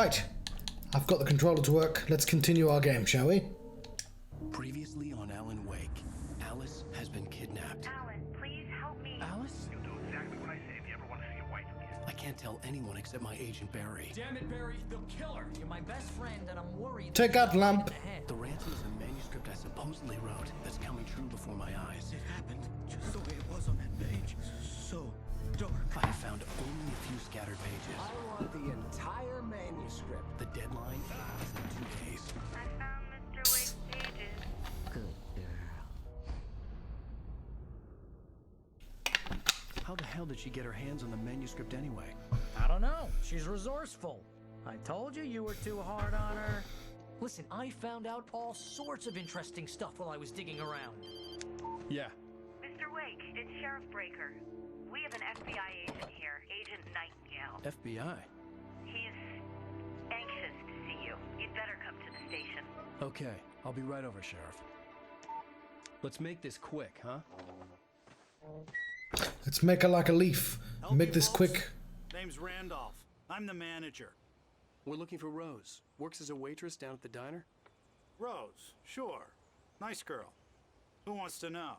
Right. I've got the controller to work. Let's continue our game, shall we? Previously on Alan Wake, Alice has been kidnapped. Alan, please help me. Alice? You'll do exactly what I say if you ever want to see your wife again. I can't tell anyone except my agent Barry. Damn it, Barry, they'll kill her. You're my best friend, and I'm worried. Take that lamp. The ransom is a manuscript I supposedly wrote that's coming true before my eyes. It happened just the way it was on that page. So dark. I have found only a few scattered pages. I want the entire manuscript. The deadline is in 2 days. I found Mr. Wake's pages. Good girl. How the hell did she get her hands on the manuscript anyway? I don't know. She's resourceful. I told you were too hard on her. Listen, I found out all sorts of interesting stuff while I was digging around. Yeah. Mr. Wake, it's Sheriff Breaker. We have an FBI agent here, Agent Nightingale. FBI? He's anxious to see you. You'd better come to the station. Okay, I'll be right over, Sheriff. Let's make this quick, huh? Let's make her like a leaf. Make this quick. Name's Randolph. I'm the manager. We're looking for Rose. Works as a waitress down at the diner? Rose, sure. Nice girl. Who wants to know?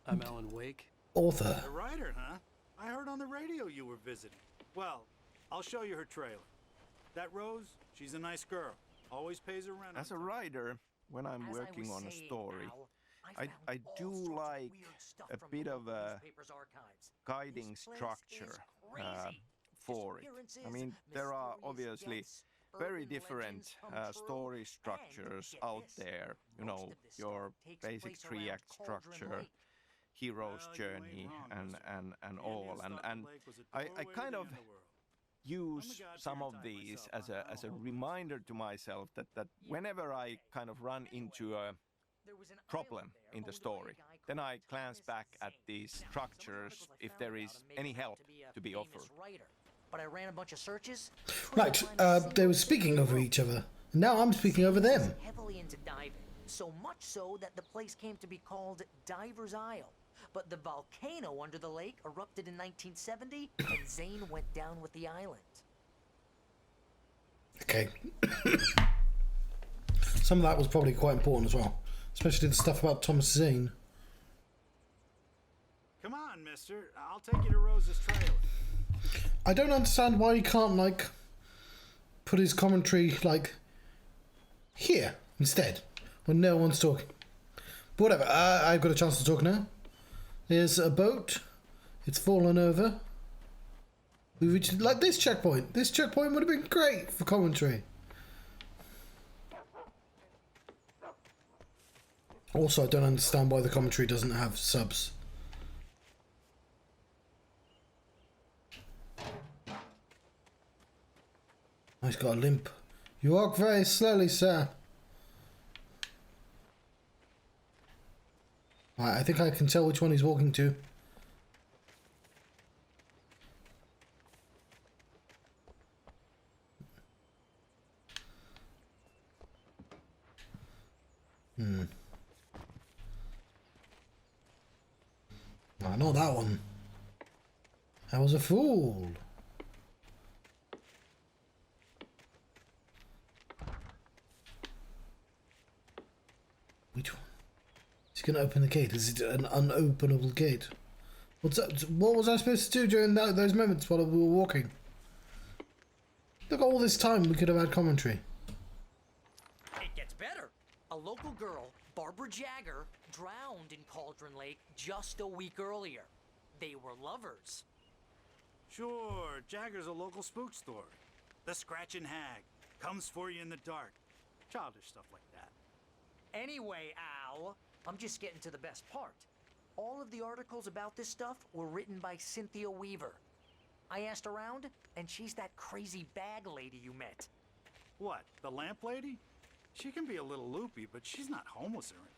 I'm Alan Wake. Author. The writer, huh? I heard on the radio you were visiting. Well, I'll show you her trailer. That Rose, she's a nice girl. Always pays her rent. As a writer, when I'm working on a story, I do like a bit of a guiding structure for it. I mean, there are obviously very different story structures out there. You know, your basic three-act structure, hero's journey, and all. And I kind of use some of these as a reminder to myself that whenever I kind of run into a problem in the story, then I glance back at these structures if there is any help to be offered. But I ran a bunch of searches. Right, they were speaking over each other. Now I'm speaking over them. Heavily into diving, so much so that the place came to be called Diver's Isle. But the volcano under the lake erupted in 1970, and Zane went down with the island. Okay. Some of that was probably quite important as well. Especially the stuff about Thomas Zane. Come on, mister. I'll take you to Rose's trailer. I don't understand why he can't, like, put his commentary, like, here instead, when no one's talking. But whatever, I've got a chance to talk now. There's a boat. It's fallen over. We reached, like, this checkpoint. This checkpoint would have been great for commentary. Also, I don't understand why the commentary doesn't have subs. Oh, he's got a limp. You walk very slowly, sir. Right, I think I can tell which one he's walking to. I know that one. I was a fool. Which one? Is he going to open the gate? Is it an unopenable gate? What's that? What was I supposed to do during those moments while we were walking? Look, all this time we could have had commentary. It gets better. A local girl, Barbara Jagger, drowned in Cauldron Lake just a week earlier. They were lovers. Sure, Jagger's a local spook story. The Scratching Hag comes for you in the dark. Childish stuff like that. Anyway, Al, I'm just getting to the best part. All of the articles about this stuff were written by Cynthia Weaver. I asked around, and she's that crazy bag lady you met. What, the lamp lady? She can be a little loopy, but she's not homeless or anything.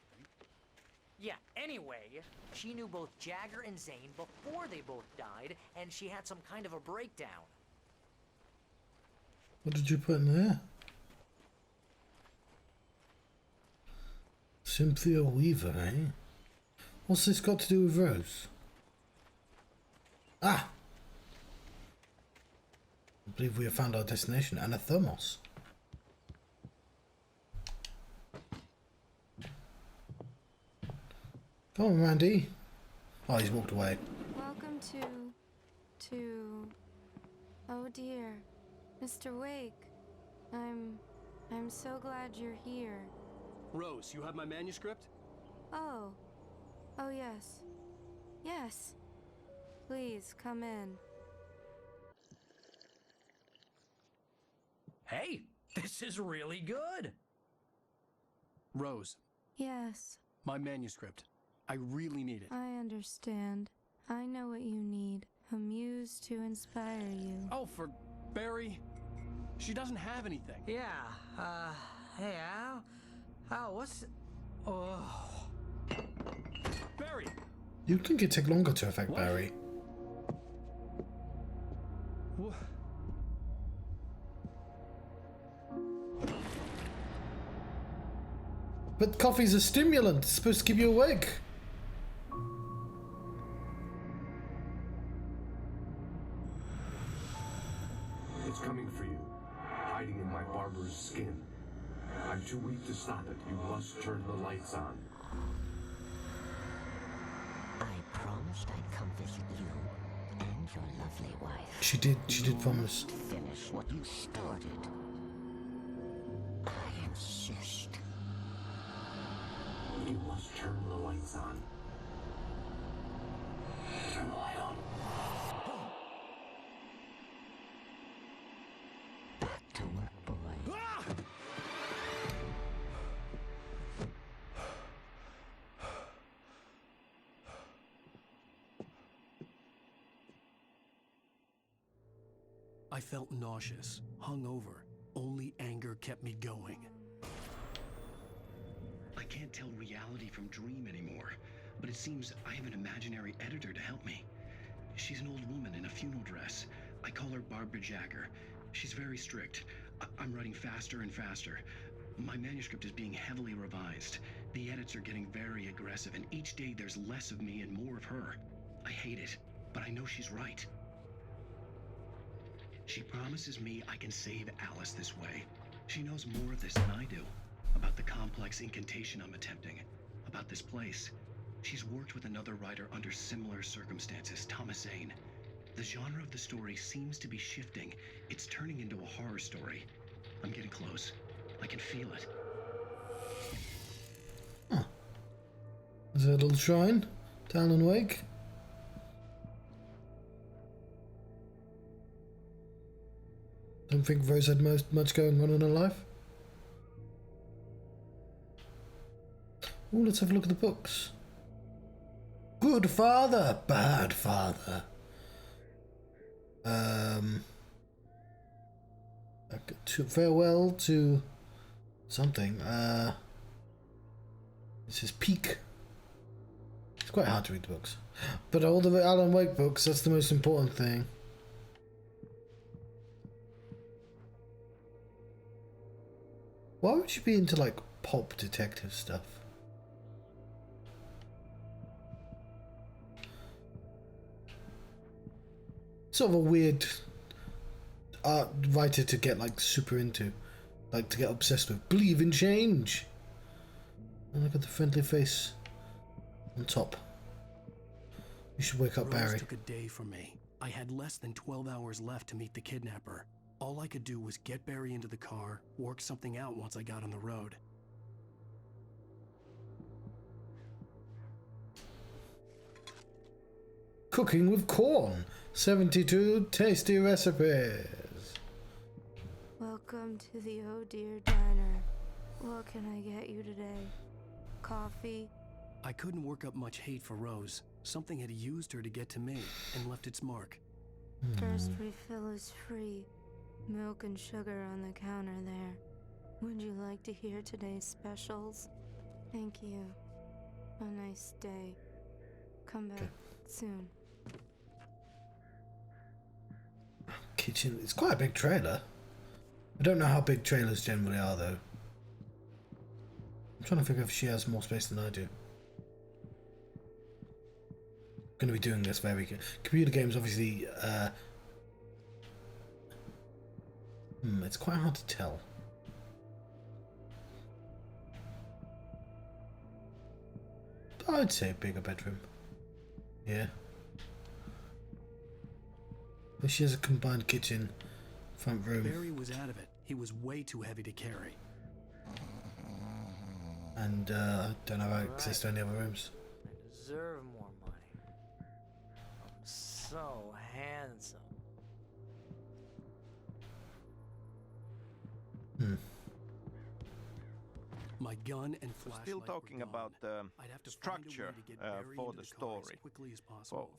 Yeah, anyway, she knew both Jagger and Zane before they both died, and she had some kind of a breakdown. What did you put in there? Cynthia Weaver, eh? What's this got to do with Rose? Ah! I believe we have found our destination and a thermos. Come on, Randy. Oh, he's walked away. Welcome to... Oh dear, Mr. Wake. I'm so glad you're here. Rose, you have my manuscript? Oh. Oh yes. Yes. Please, come in. Hey, this is really good. Rose, Yes, my manuscript. I really need it. I understand. I know what you need. A muse to inspire you. Oh, for Barry. She doesn't have anything. Yeah, hey, Al, what's... Oh... Barry! You'd think it'd take longer to affect What? Barry. Wha- But coffee's a stimulant. It's supposed to keep you awake. It's coming for you, hiding in my barber's skin. I'm too weak to stop it. You must turn the lights on. I promised I'd come visit you and your lovely wife. She did promise. Finish what you started. I insist. You must turn the lights on. Turn the light on. Back to work, boy. I felt nauseous, hungover. Only anger kept me going. I can't tell reality from dream anymore, but it seems I have an imaginary editor to help me. She's an old woman in a funeral dress. I call her Barbara Jagger. She's very strict. I'm writing faster and faster. My manuscript is being heavily revised. The edits are getting very aggressive, and each day there's less of me and more of her. I hate it, but I know she's right. She promises me I can save Alice this way. She knows more of this than I do. About the complex incantation I'm attempting. About this place. She's worked with another writer under similar circumstances, Thomas Zane. The genre of the story seems to be shifting. It's turning into a horror story. I'm getting close. I can feel it. Huh. There's a little shrine down in Wake. Don't think Rose had much going on in her life. Oh, let's have a look at the books. Good father, bad father. Farewell to something. This is Peak. It's quite hard to read the books, but all the Alan Wake books. That's the most important thing. Why would you be into like pop detective stuff? Sort of a weird art writer to get like super into, like to get obsessed with. Believe in change. And look at the friendly face on top. You should wake up, Rose Barry. took a day from me. I had less than 12 hours left to meet the kidnapper. All I could do was get Barry into the car, work something out once I got on the road. Cooking with corn. 72 tasty recipes. Welcome to the Oh Dear Diner. What can I get you today? Coffee? I couldn't work up much hate for Rose. Something had used her to get to me and left its mark. First refill is free. Milk and sugar on the counter there. Would you like to hear today's specials? Thank you. A nice day. Come back soon. Kitchen. It's quite a big trailer. I don't know how big trailers generally are though. I'm trying to figure if she has more space than I do. Going to be doing this very computer games obviously It's quite hard to tell. I'd say a bigger bedroom. Yeah. But she has a combined kitchen, front room. Barry was out of it. He was way too heavy to carry. And I don't have access to any other rooms. I deserve more money. I'm so handsome. My gun and flashlight. Still talking about the structure for the story.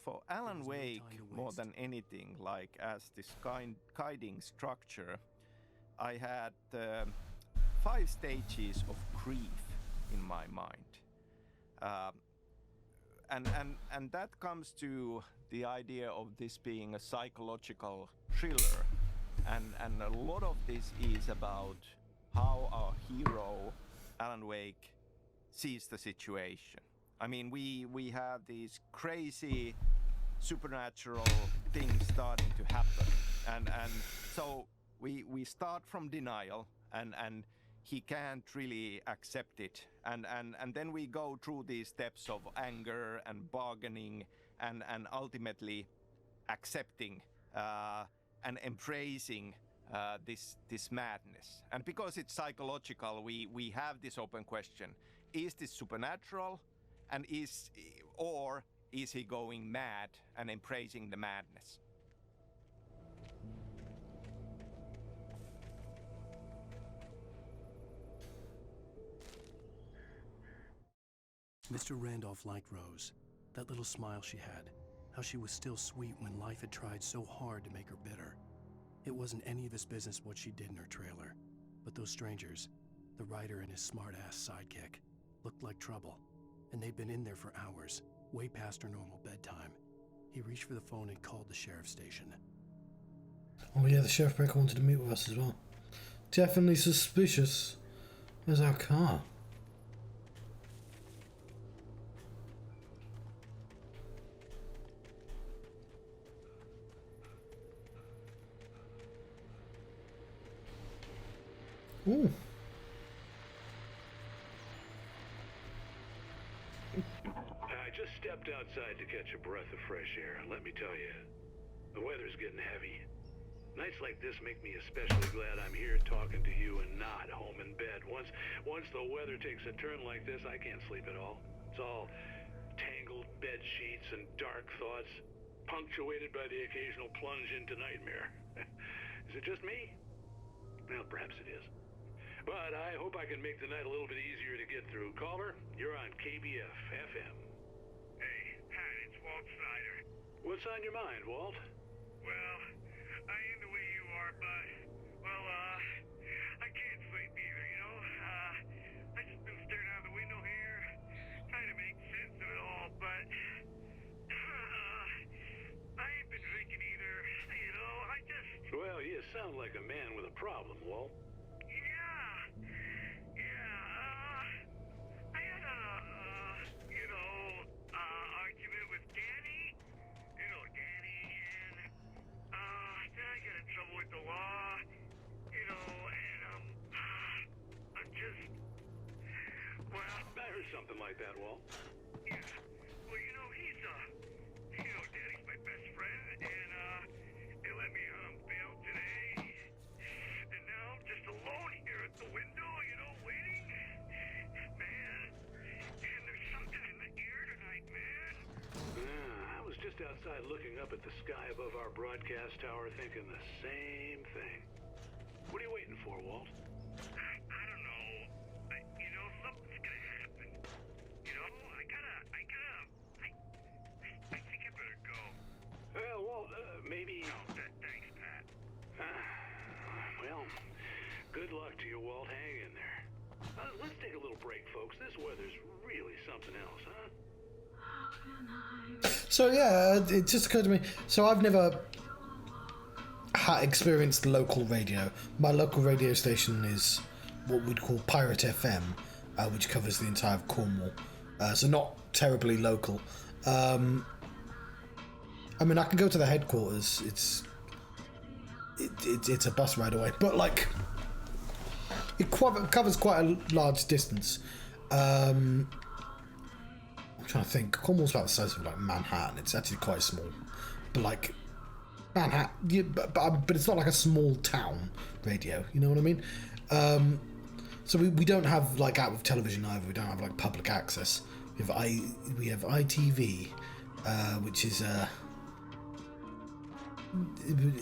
For Alan Wake, more than anything, like as this guiding structure, I had 5 stages of grief in my mind, and that comes to the idea of this being a psychological thriller, and a lot of this is about how our hero Alan Wake sees the situation. I mean, we have these crazy supernatural things starting to happen, and so we start from denial, and he can't really accept it, and then we go through these steps of anger and bargaining, and ultimately accepting and embracing this madness. And because it's psychological, we have this open question: is this supernatural, and is he going mad and embracing the madness? Mr. Randolph liked Rose. That little smile she had. How she was still sweet when life had tried so hard to make her bitter. It wasn't any of his business what she did in her trailer. But those strangers, the writer and his smart-ass sidekick, looked like trouble. And they'd been in there for hours, way past her normal bedtime. He reached for the phone and called the sheriff's station. Oh yeah, the sheriff breaker wanted to meet with us as well. Definitely suspicious. Where's our car? Ooh. I just stepped outside to catch a breath of fresh air. Let me tell you, the weather's getting heavy. Nights like this make me especially glad I'm here talking to you and not home in bed. Once the weather takes a turn like this, I can't sleep at all. It's all tangled bed sheets and dark thoughts, punctuated by the occasional plunge into nightmare. Is it just me? Well, perhaps it is. But I hope I can make the night a little bit easier to get through. Caller, you're on KBF FM. Hey, Pat, it's Walt Snyder. What's on your mind, Walt? Well, I am the way you are, but, well, I can't sleep either, you know? I just been staring out the window here, trying to make sense of it all, but, I ain't been drinking either, you know, I just... Well, you sound like a man with a problem, Walt. With the law, you know, and I'm just, well, I heard something like that, Walt. Yeah, well, you know, Daddy's my best friend, and they let me bail today, and now I'm just alone here at the window, you know, waiting, man, and there's something in the air tonight, man. I was just outside looking up at the sky above our broadcast tower thinking the same thing. What are you waiting for, Walt? I don't know. You know, something's gonna happen. You know, I think I better go. Well, Walt, maybe... No, thanks, Pat. Well, good luck to you, Walt. Hang in there. Let's take a little break, folks. This weather's really something else, huh? So yeah, it just occurred to me. So I've never experienced local radio. My local radio station is what we'd call Pirate FM, which covers the entire of Cornwall. So not terribly local. I mean, I can go to the headquarters. it's a bus ride away. But like, it covers quite a large distance. I'm trying to think. Cornwall's about the size of like Manhattan. It's actually quite small, but like Manhattan, yeah, but it's not like a small town radio. You know what I mean? So we don't have like out of television either. We don't have like public access. We have ITV, which is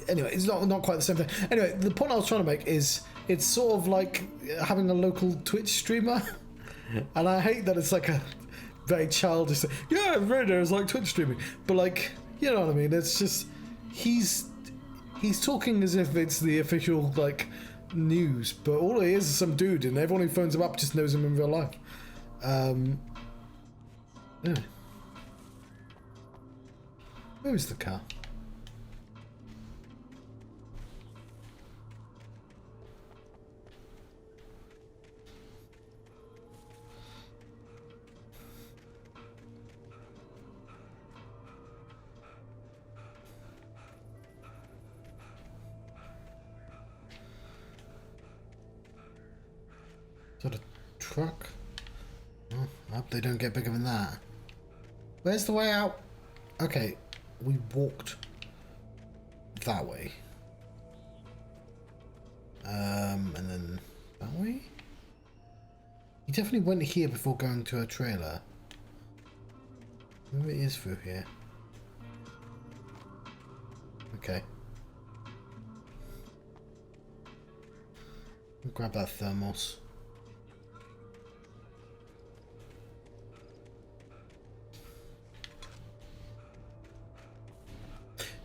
anyway, it's not quite the same thing. Anyway, the point I was trying to make is it's sort of like having a local Twitch streamer, and I hate that it's like a very childish thing. Yeah, radio is like Twitch streaming, but like, you know what I mean? It's just he's talking as if it's the official like news, but all it is some dude, and everyone who phones him up just knows him in real life. Yeah. Where is the car? Is that a truck? Oh, I hope they don't get bigger than that. Where's the way out? Okay, we walked that way. And then that way? He definitely went here before going to a trailer. Maybe it is through here. Okay. I'll grab that thermos.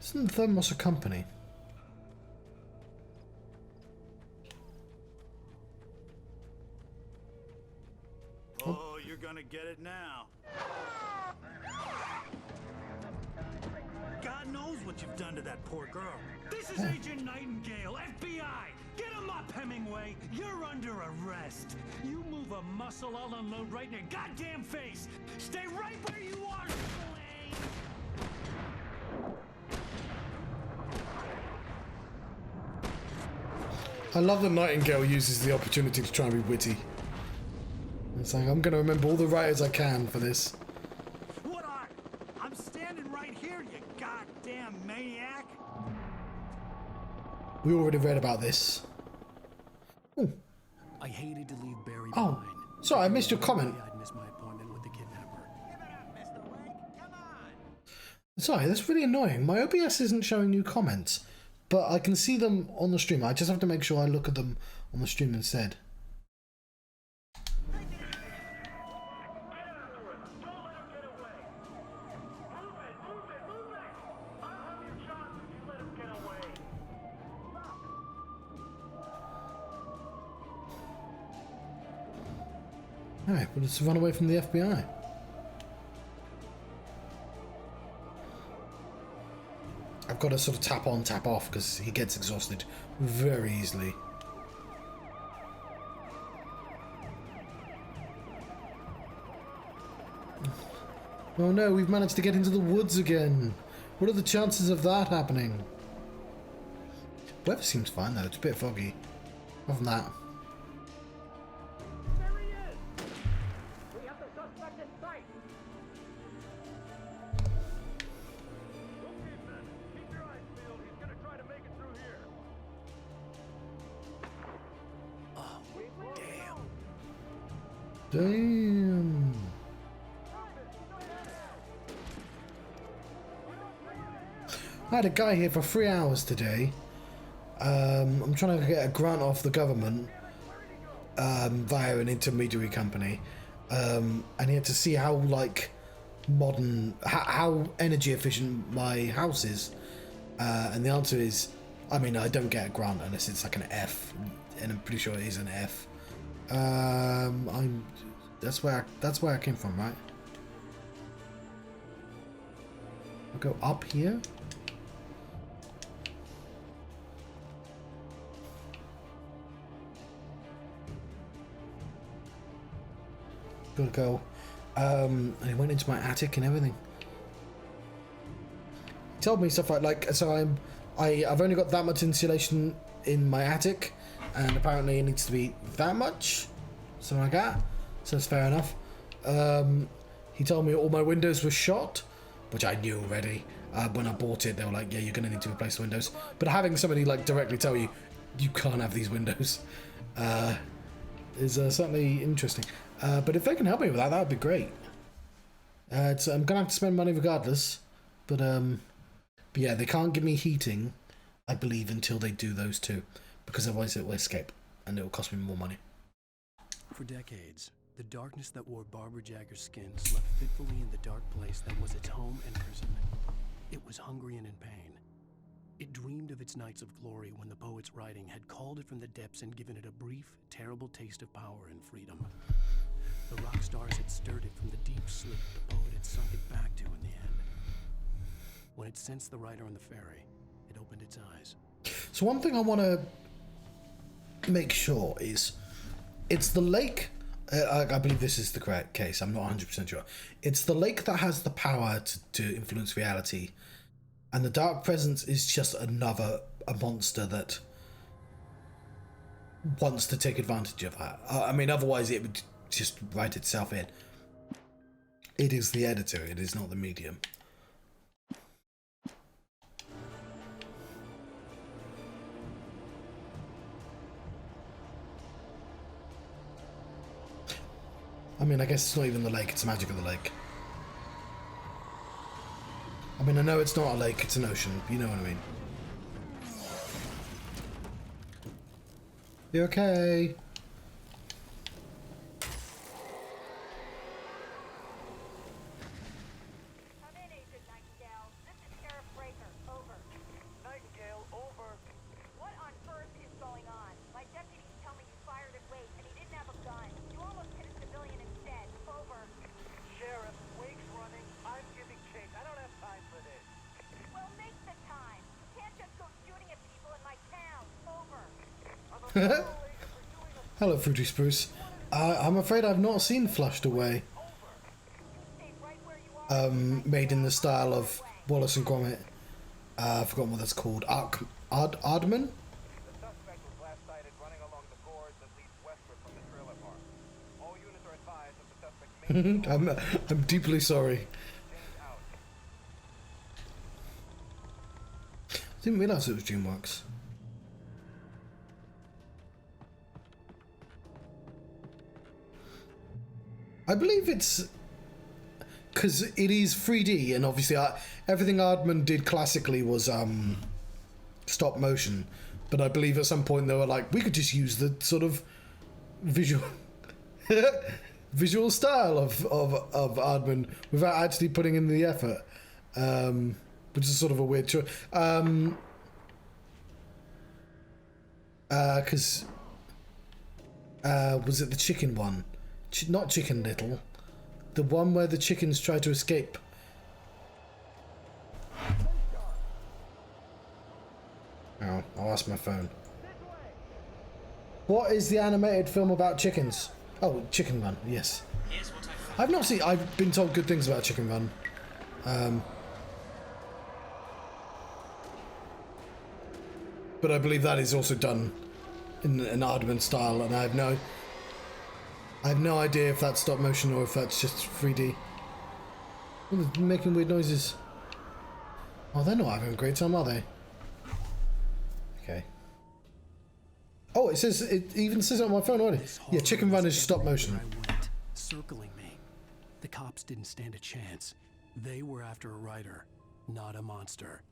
Isn't thermos a company? Oh, you're gonna get it now. God knows what you've done to that poor girl. This is Agent Nightingale, FBI! Get him up, Hemingway! You're under arrest! You move a muscle, I'll unload right in your goddamn face! Stay right where you are, Slade! I love that Nightingale uses the opportunity to try and be witty. It's like, I'm going to remember all the writers I can for this. What are? I'm standing right here, you goddamn maniac! We already read about this. Ooh. I hated to leave Barry Oh, behind. sorry, I missed your comment. I'd missed my appointment with the kidnapper. Sorry, that's really annoying. My OBS isn't showing new comments, but I can see them on the stream. I just have to make sure I look at them on the stream instead. Alright, but let's run away from the FBI. I've got to sort of tap on, tap off, because he gets exhausted very easily. Oh no, we've managed to get into the woods again. What are the chances of that happening? Weather seems fine though, it's a bit foggy. Other than that. There he is! We have the suspect in sight! Okay, men, keep your eyes peeled. He's gonna try to make it through here. Oh, damn. Damn. I had a guy here for 3 hours today. I'm trying to get a grant off the government via an intermediary company, and he had to see how like modern, how energy efficient my house is, and the answer is, I mean, I don't get a grant unless it's like an F, and I'm pretty sure it is an F. That's where I came from, right? I'll go up here. Gotta go. And he went into my attic and everything. He told me stuff like so I'm I've only got that much insulation in my attic, and apparently it needs to be that much, something like that. So it's fair enough. He told me all my windows were shot, which I knew already. When I bought it, they were like, yeah, you're going to need to replace the windows. But having somebody like directly tell you, you can't have these windows, is certainly interesting. But if they can help me with that, that would be great. I'm going to have to spend money regardless. But yeah, they can't give me heating, I believe, until they do those two. Because otherwise it will escape, and it will cost me more money. For decades, the darkness that wore Barbara Jagger's skin slept fitfully in the dark place that was its home and prison. It was hungry and in pain. It dreamed of its nights of glory when the poet's writing had called it from the depths and given it a brief, terrible taste of power and freedom. The rock stars had stirred it from the deep sleep the poet had sunk it back to in the end. When it sensed the writer on the ferry, it opened its eyes. So one thing I want to make sure is, it's the lake, I believe this is the correct case, I'm not 100% sure. It's the lake that has the power to influence reality, and the dark presence is just a monster that wants to take advantage of that. I mean, otherwise it would just write itself in. It is the editor, it is not the medium. I mean, I guess it's not even the lake, it's the magic of the lake. I mean, I know it's not a lake, it's an ocean, you know what I mean. You okay? Come in, Agent Nightingale. This is Sheriff Breaker. Over. Nightingale, over. What on earth is going on? My deputies tell me you fired at Wake and he didn't have a gun. You almost hit a civilian instead. Over. Sheriff, Wake's running. I'm giving chase. I don't have time for this. Well, make the time. You can't just go shooting at people in my town. Over. Hello, Fruity Spruce. I'm afraid I've not seen Flushed Away. Made in the style of Wallace and Gromit. I've forgotten what that's called. Ardman? The suspect was last sighted running along the gorge that leads westward from the trailer park. All units are advised that the suspect may I'm deeply sorry. Didn't realise it was DreamWorks. I believe it's because it is 3D, and obviously everything Aardman did classically was stop motion. But I believe at some point they were like, we could just use the sort of visual style of Aardman without actually putting in the effort, which is sort of a weird choice. Because was it the chicken one? Not Chicken Little. The one where the chickens try to escape. Oh, I'll ask my phone. What is the animated film about chickens? Oh, Chicken Run, yes. I've not seen... I've been told good things about Chicken Run. But I believe that is also done in an Aardman style, and I have no idea if that's stop motion or if that's just 3D. Oh, they're making weird noises. Oh, they're not having a great time, are they? Okay. Oh, it even says it on my phone already. Yeah, Chicken Run is stop motion. Circling me. The cops didn't stand a chance. They were after a writer, not a monster.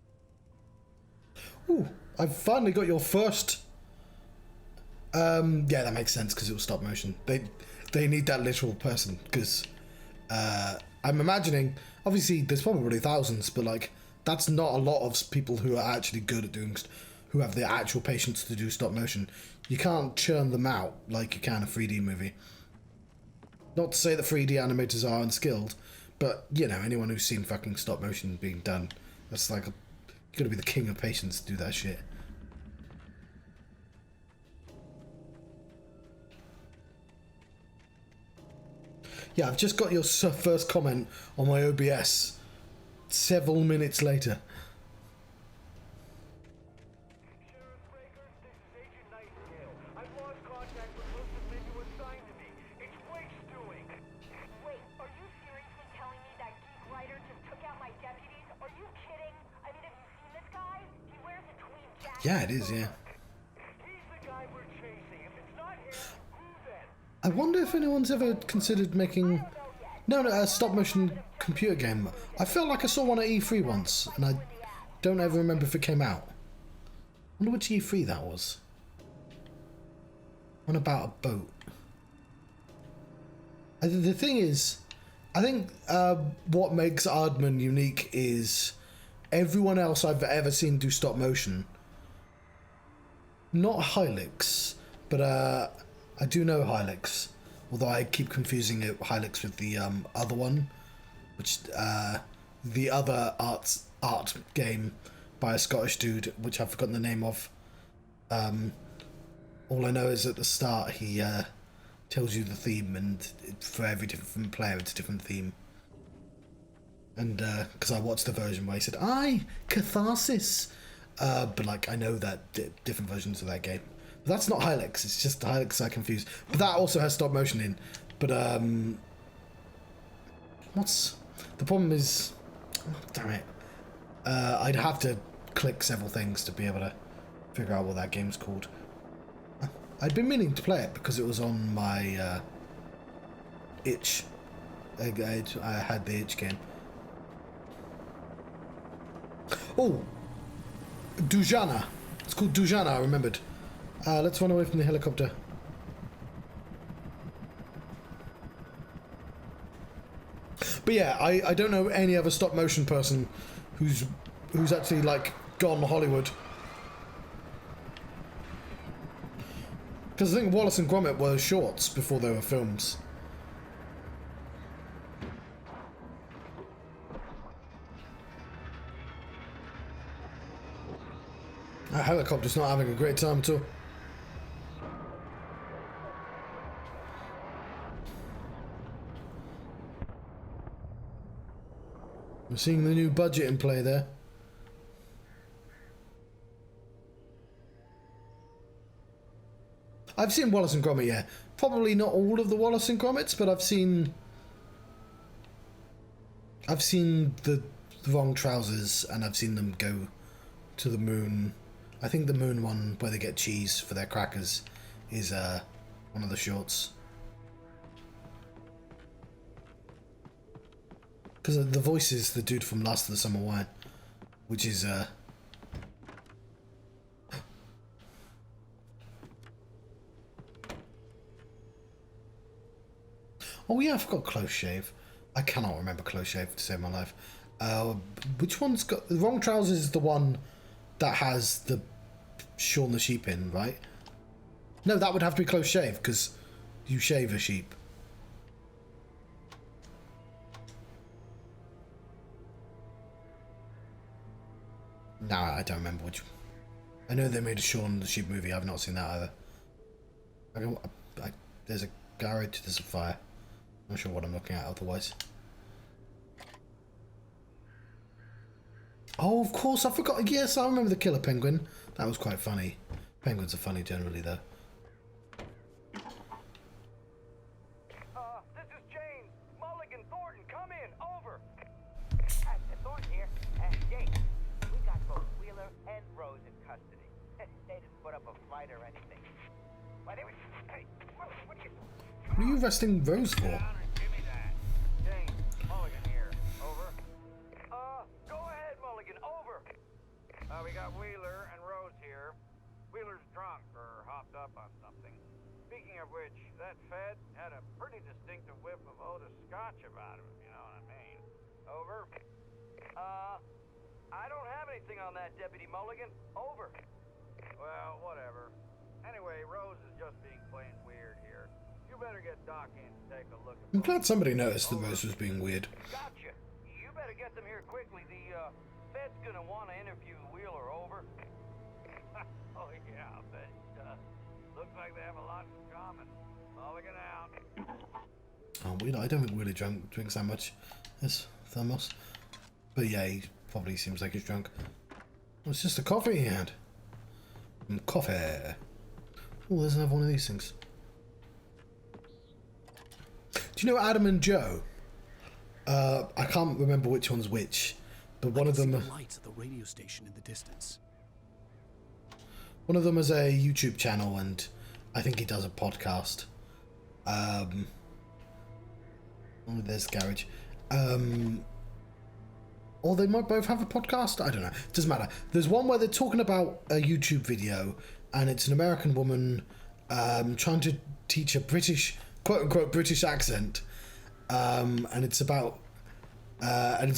Ooh, I've finally got your first. Yeah, that makes sense because it was stop motion. They need that literal person because I'm imagining, obviously there's probably thousands, but like that's not a lot of people who are actually good at doing, who have the actual patience to do stop motion. You can't churn them out like you can a 3D movie. Not to say that 3D animators are unskilled, but you know, anyone who's seen fucking stop motion being done, that's like, you gotta be the king of patience to do that shit. Yeah, I've just got your first comment on my OBS several minutes later. Yeah, it is, yeah. I wonder if anyone's ever considered making... No, a stop-motion computer game. I felt like I saw one at E3 once, and I don't ever remember if it came out. I wonder which E3 that was. One about a boat. The thing is, I think what makes Aardman unique is everyone else I've ever seen do stop-motion. Not Hylix, but I do know Hylix. Although I keep confusing Hylix with the other one, which the other art game by a Scottish dude, which I've forgotten the name of. All I know is at the start he tells you the theme, and for every different player it's a different theme. And because I watched the version where he said, "Aye, catharsis," but like I know that different versions of that game. But that's not Hylix. It's just Hylix I confuse. But that also has stop motion in. But what's the problem is? Oh, damn it! I'd have to click several things to be able to figure out what that game's called. I'd been meaning to play it because it was on my itch. I had the itch game. Oh, Dujana. It's called Dujana. I remembered. Let's run away from the helicopter. But yeah, I don't know any other stop motion person who's actually like gone Hollywood. Because I think Wallace and Gromit were shorts before they were films. That helicopter's not having a great time at all. We're seeing the new budget in play there. I've seen Wallace and Gromit, yeah. Probably not all of the Wallace and Gromits, but I've seen the Wrong Trousers, and I've seen them go to the moon. I think the moon one where they get cheese for their crackers is one of the shorts. Because the voice is the dude from Last of the Summer Wine, which is oh yeah, I forgot Close Shave. I cannot remember Close Shave to save my life. Which one's got... The Wrong Trousers is the one that has the Shaun the Sheep in, right? No, that would have to be Close Shave, because you shave a sheep. No, I don't remember which... I know they made a Shaun the Sheep movie. I've not seen that either. There's a garage, there's a fire. I'm not sure what I'm looking at otherwise. Oh, of course, I forgot. Yes, I remember the Killer Penguin. That was quite funny. Penguins are funny generally, though. This is James. Mulligan, Thornton, come in. Over. Thornton here. James, we got both Wheeler and Rose in custody. They didn't put up a fight or anything. Why, they were... Hey, what are you... What are you arresting Rose for? Give me that. James, Mulligan here. Over. Go ahead, Mulligan. Over. We got Wheeler and Rose here. Wheeler's drunk or hopped up on something. Speaking of which, that Fed had a pretty distinctive whiff of Otis Scotch about him, if you know what I mean. Over. I don't have anything on that, Deputy Mulligan. Over. Well, whatever. Anyway, Rose is just being plain weird here. You better get Doc in to take a look at... I'm glad somebody noticed that Rose was being weird. Gotcha. You better get them here quickly. The Fed's gonna want to interview Wheeler. Over. Oh yeah, I bet it does. Looks like they have a lot in common. Mulligan out. Oh, I don't think Willie drinks that much as Thermos. But yeah, he probably seems like he's drunk. Oh, it's just a coffee he had. Coffee. Oh, there's another one of these things. Do you know Adam and Joe? I can't remember which one's which, but one of them... The lights at the radio station in the distance. One of them has a YouTube channel, and I think he does a podcast. There's Garage. Or they might both have a podcast. I don't know. It doesn't matter. There's one where they're talking about a YouTube video, and it's an American woman trying to teach a British, quote unquote, British accent, and it's about, and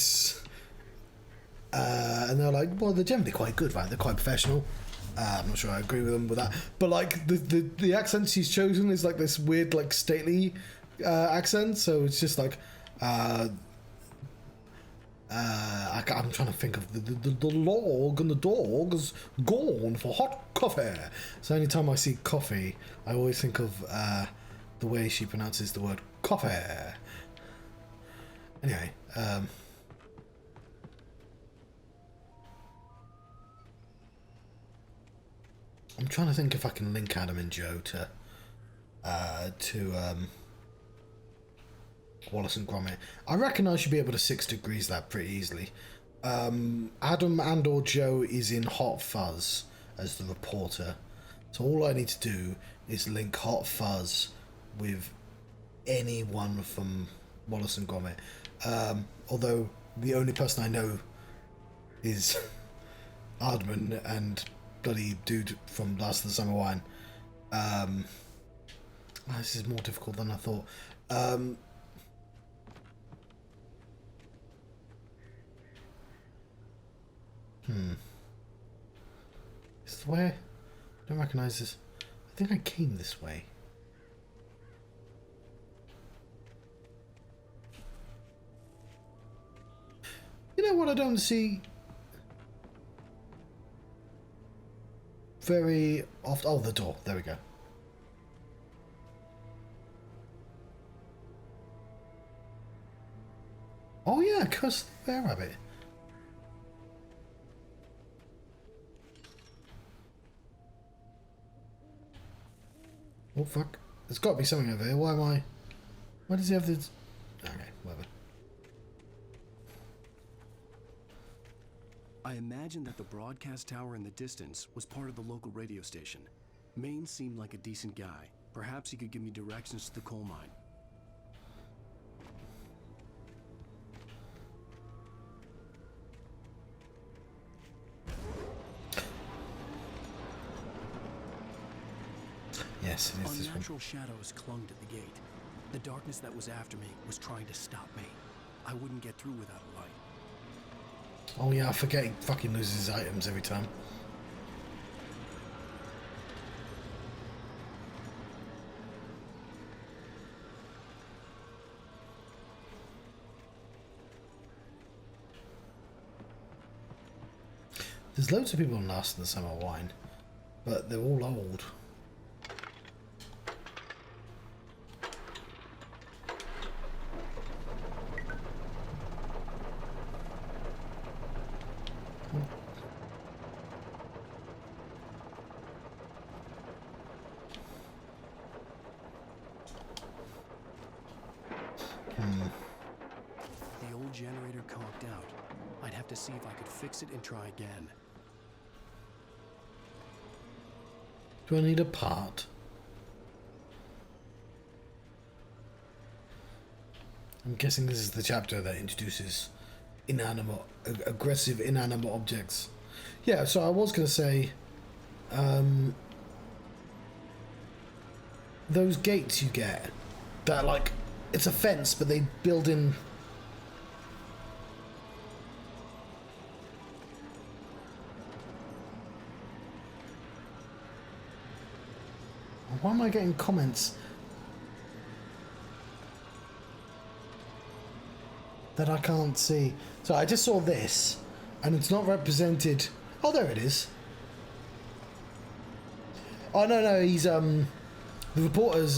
they're like, well, they're generally quite good, right? They're quite professional. I'm not sure I agree with them with that, but like the accent she's chosen is like this weird, like stately accent. So it's just like. I'm trying to think of the log and the dog's gone for hot coffee. So anytime I see coffee, I always think of the way she pronounces the word coffee. Anyway, I'm trying to think if I can link Adam and Joe to Wallace and Gromit. I reckon I should be able to 6 degrees that pretty easily. Adam and or Joe is in Hot Fuzz as the reporter. So all I need to do is link Hot Fuzz with anyone from Wallace and Gromit. Although the only person I know is Aardman and bloody dude from Last of the Summer Wine. This is more difficult than I thought. Is this the way? I don't recognise this. I think I came this way. You know what I don't see very often? Oh, the door. There we go. Oh yeah, Curse the Bear Rabbit. Oh fuck. There's got to be something over here. Why am I... Why does he have this... Okay, whatever. I imagine that the broadcast tower in the distance was part of the local radio station. Maine seemed like a decent guy. Perhaps he could give me directions to the coal mine. Yes, it is this one. Unnatural shadows clung to the gate. The darkness that was after me was trying to stop me. I wouldn't get through without a light. Oh yeah, I forget he fucking loses his items every time. There's loads of people in Last of the Summer Wine, but they're all old. The old generator conked out. I'd have to see if I could fix it and try again. Do I need a part? I'm guessing this is the chapter that introduces aggressive inanimate objects. Yeah, so I was going to say, those gates you get, that like, it's a fence, but they build in... Why am I getting comments that I can't see? So I just saw this, and it's not represented. Oh, there it is. Oh no, he's the reporter's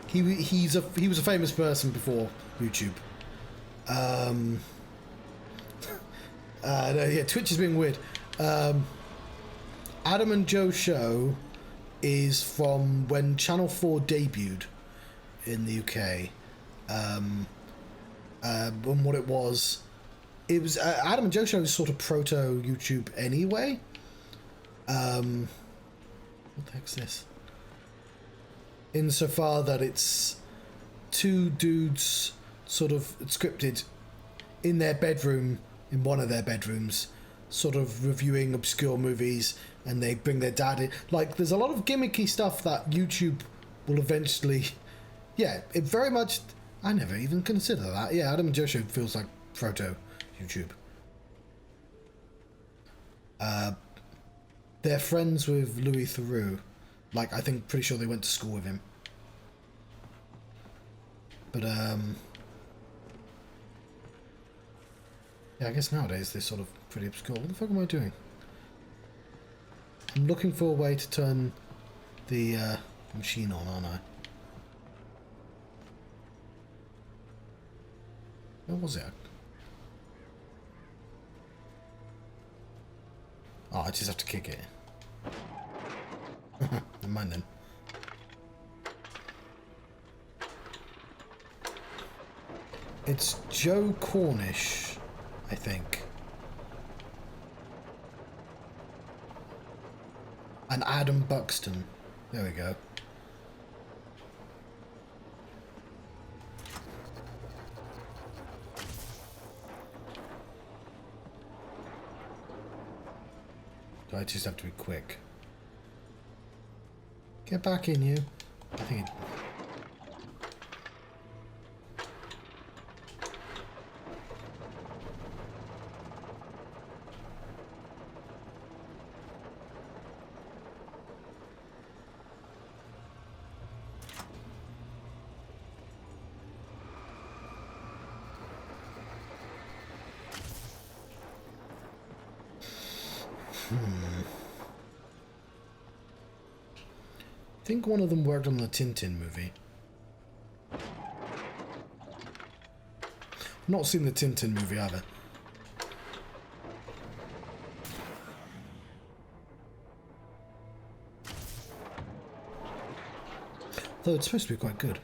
he was a famous person before YouTube. No, yeah, Twitch is being weird. Adam and Joe show is from when Channel 4 debuted in the UK. And what it was it was Adam and Joe Show is sort of proto YouTube anyway. What the heck's this? Insofar that it's two dudes sort of scripted in their bedroom, in one of their bedrooms, sort of reviewing obscure movies, and they bring their dad in. Like, there's a lot of gimmicky stuff that YouTube will eventually... Yeah, it very much... I never even consider that. Yeah, Adam and Joe Show feels like proto YouTube. They're friends with Louis Theroux. Like, I think, pretty sure they went to school with him. But, yeah, I guess nowadays they're sort of pretty obscure. What the fuck am I doing? I'm looking for a way to turn the machine on, aren't I? Where was it? Oh, I just have to kick it. Never mind then. It's Joe Cornish, I think. And Adam Buxton. There we go. Do I just have to be quick? Get back in, you. I think it... I think one of them worked on the Tintin movie. I've not seen the Tintin movie either. Though it's supposed to be quite good.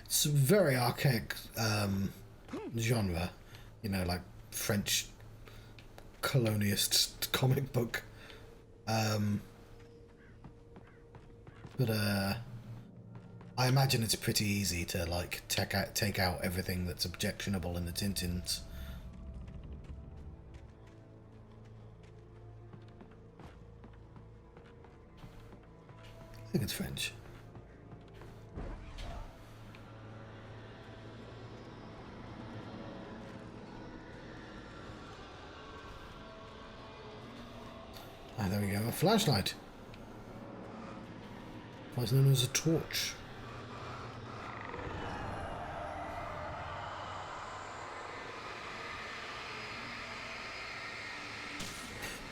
It's a very archaic genre. You know, like French colonialist comic book. But I imagine it's pretty easy to like take out everything that's objectionable in the Tintins. I think it's French. Ah, there we go, a flashlight. What's known as a torch.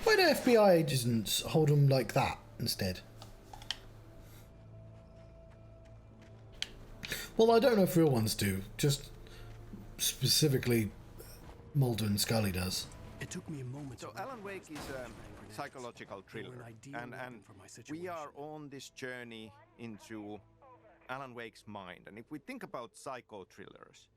Why do FBI agents hold them like that instead? Well, I don't know if real ones do. Just specifically Mulder and Scully does. It took me a moment. So Alan Wake is a psychological thriller, and we are on this journey into Alan Wake's mind. And if we think about psycho thrillers,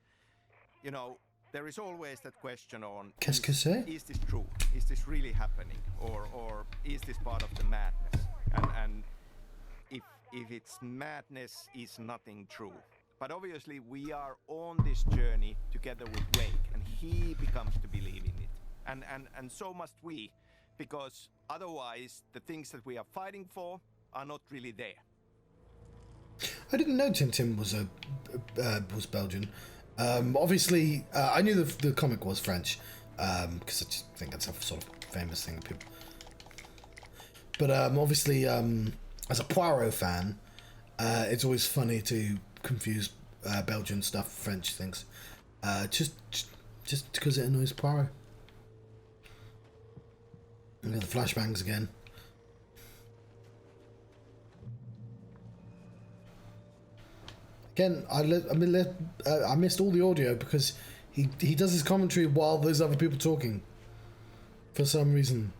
you know, there is always that question on: is this true? Is this really happening, or is this part of the madness? And if it's madness, is nothing true? But obviously, we are on this journey together with Wake, and he becomes to believe in it, and so must we. Because otherwise, the things that we are fighting for are not really there. I didn't know Tintin was Belgian. Obviously, I knew the comic was French, because I just think that's a sort of famous thing. People. But obviously, as a Poirot fan, it's always funny to confuse Belgian stuff, French things, just because it annoys Poirot. Look at the flashbangs again. Again, I missed all the audio because he does his commentary while there's other people talking. For some reason.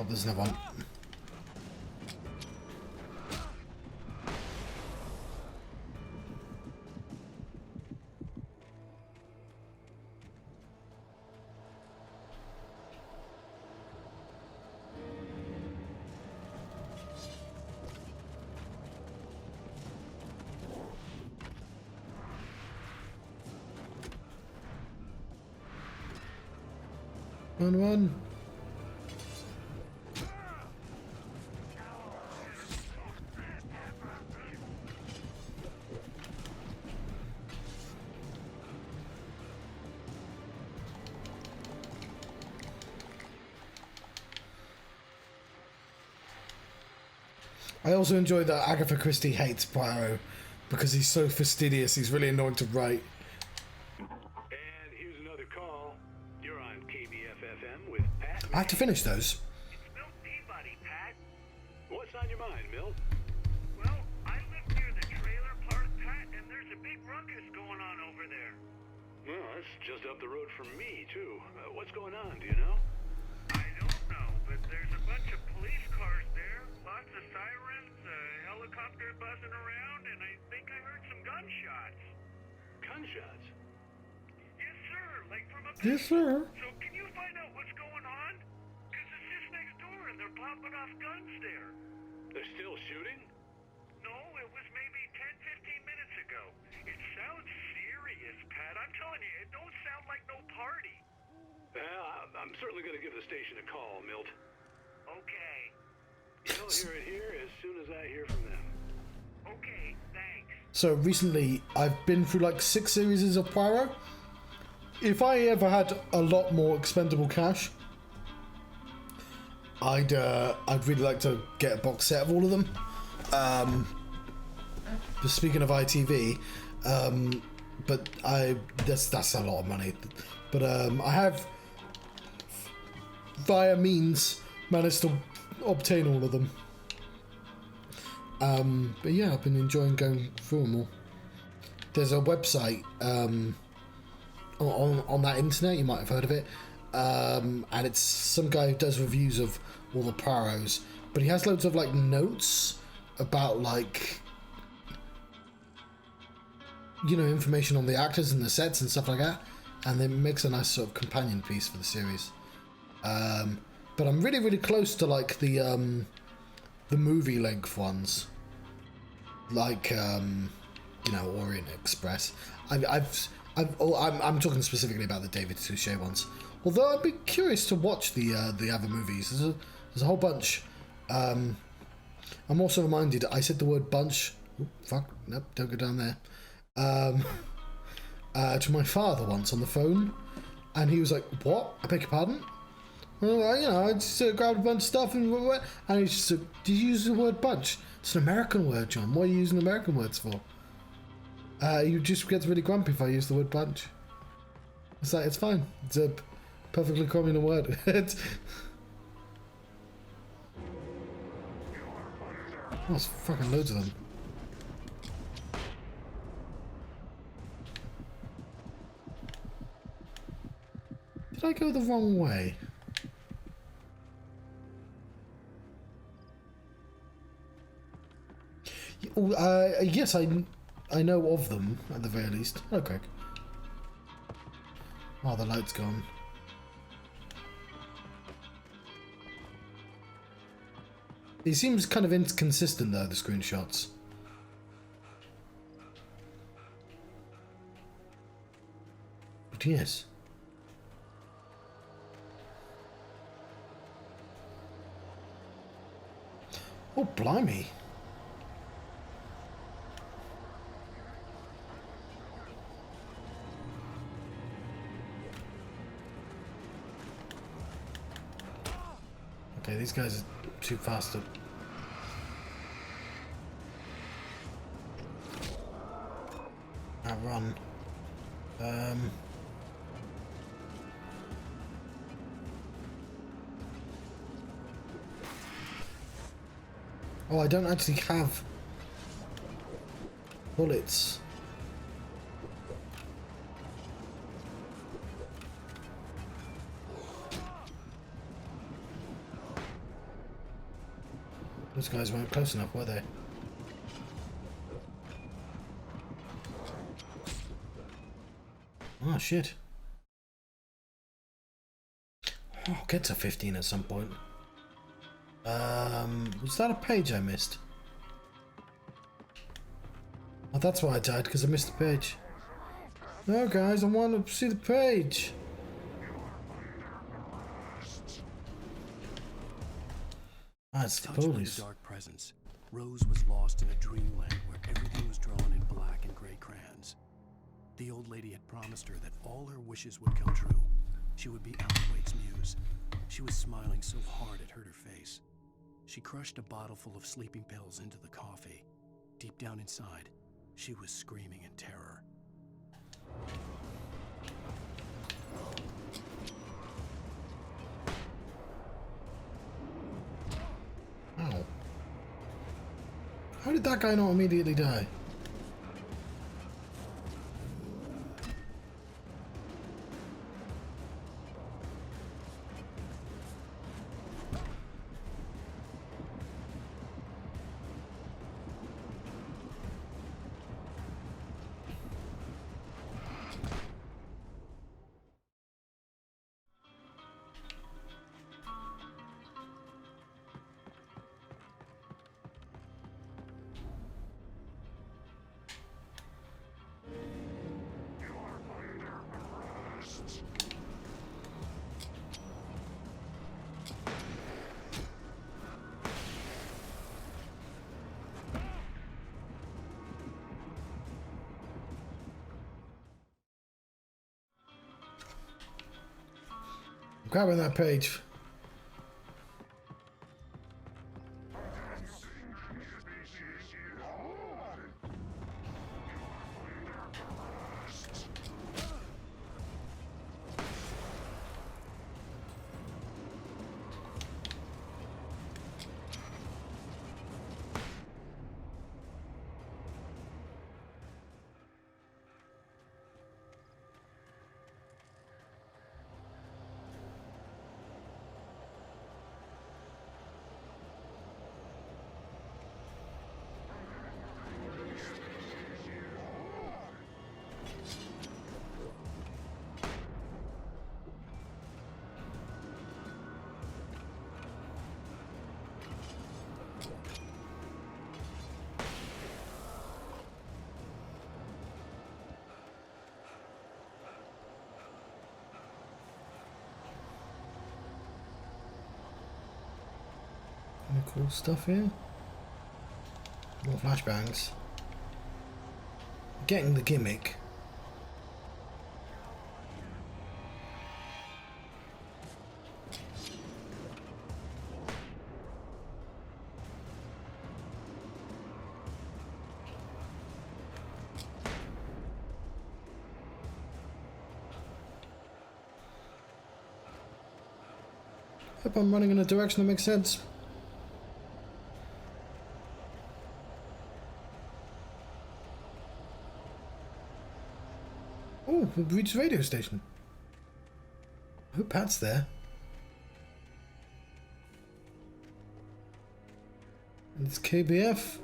Oh, there's another one. Run. I also enjoy that Agatha Christie hates Poirot because he's so fastidious. He's really annoying to write. And here's another call. You're on KBFFM with Pat. I have to finish those. It's Milt Peabody, Pat. What's on your mind, Milt? Well, I live near the trailer park, Pat, and there's a big ruckus going on over there. Well, that's just up the road from me, too. What's going on, do you know? I don't know, but there's a bunch of police cars there, lots of sirens, a helicopter buzzing around, and I think I heard some gunshots. Gunshots? Yes, sir, like from up Yes, sir. So can you find out what's going on? Because it's just next door and they're popping off guns there. They're still shooting? No, it was maybe 10, 15 minutes ago. It sounds serious, Pat. I'm telling you, it don't sound like no party. Well, I'm certainly going to give the station a call, Milt. Okay. You'll hear it here as soon as I hear from them. Okay, thanks. So recently, I've been through like 6 series of Poirot. If I ever had a lot more expendable cash, I'd really like to get a box set of all of them. Just speaking of ITV, but that's a lot of money. But I have via means managed to obtain all of them. But yeah, I've been enjoying going through them all. There's a website on that internet, you might have heard of it, and it's some guy who does reviews of all the Poirots, but he has loads of like notes about like, you know, information on the actors and the sets and stuff like that, and it makes a nice sort of companion piece for the series. But I'm really, really close to like the movie length ones, like you know, Orient Express. I'm talking specifically about the David Suchet ones. Although I'd be curious to watch the other movies. There's a whole bunch. I'm also reminded. I said the word bunch. Ooh, fuck. Nope. Don't go down there. To my father once on the phone, and he was like, "What? I beg your pardon?" Well, you know, I just grabbed a bunch of stuff and he just said, "Did you use the word bunch? It's an American word, John. What are you using American words for?" He just gets really grumpy if I use the word bunch. It's like, it's fine. It's a perfectly common word. There's fucking loads of them. Did I go the wrong way? Yes, I know of them at the very least. Okay. Oh, the light's gone. It seems kind of inconsistent though, the screenshots. But yes. Oh, blimey. Okay, these guys are too fast to... outrun. Oh, I don't actually have bullets. Those guys weren't close enough, were they? Oh shit. Oh, I'll get to 15 at some point. Was that a page I missed? Oh, that's why I died, because I missed the page. No, guys, I want to see the page. That's the police. The dark presence, Rose was lost in a dreamland where everything was drawn in black and gray crayons. The old lady had promised her that all her wishes would come true. She would be Alan muse. She was smiling so hard it hurt her face. She crushed a bottle full of sleeping pills into the coffee. Deep down inside, she was screaming in terror. Ow. How did that guy not immediately die? Grabbing that page. Any cool stuff here? More flashbangs. Getting the gimmick. Hope I'm running in a direction that makes sense. Oh, we've reached the radio station. I hope Pat's there. It's KBF.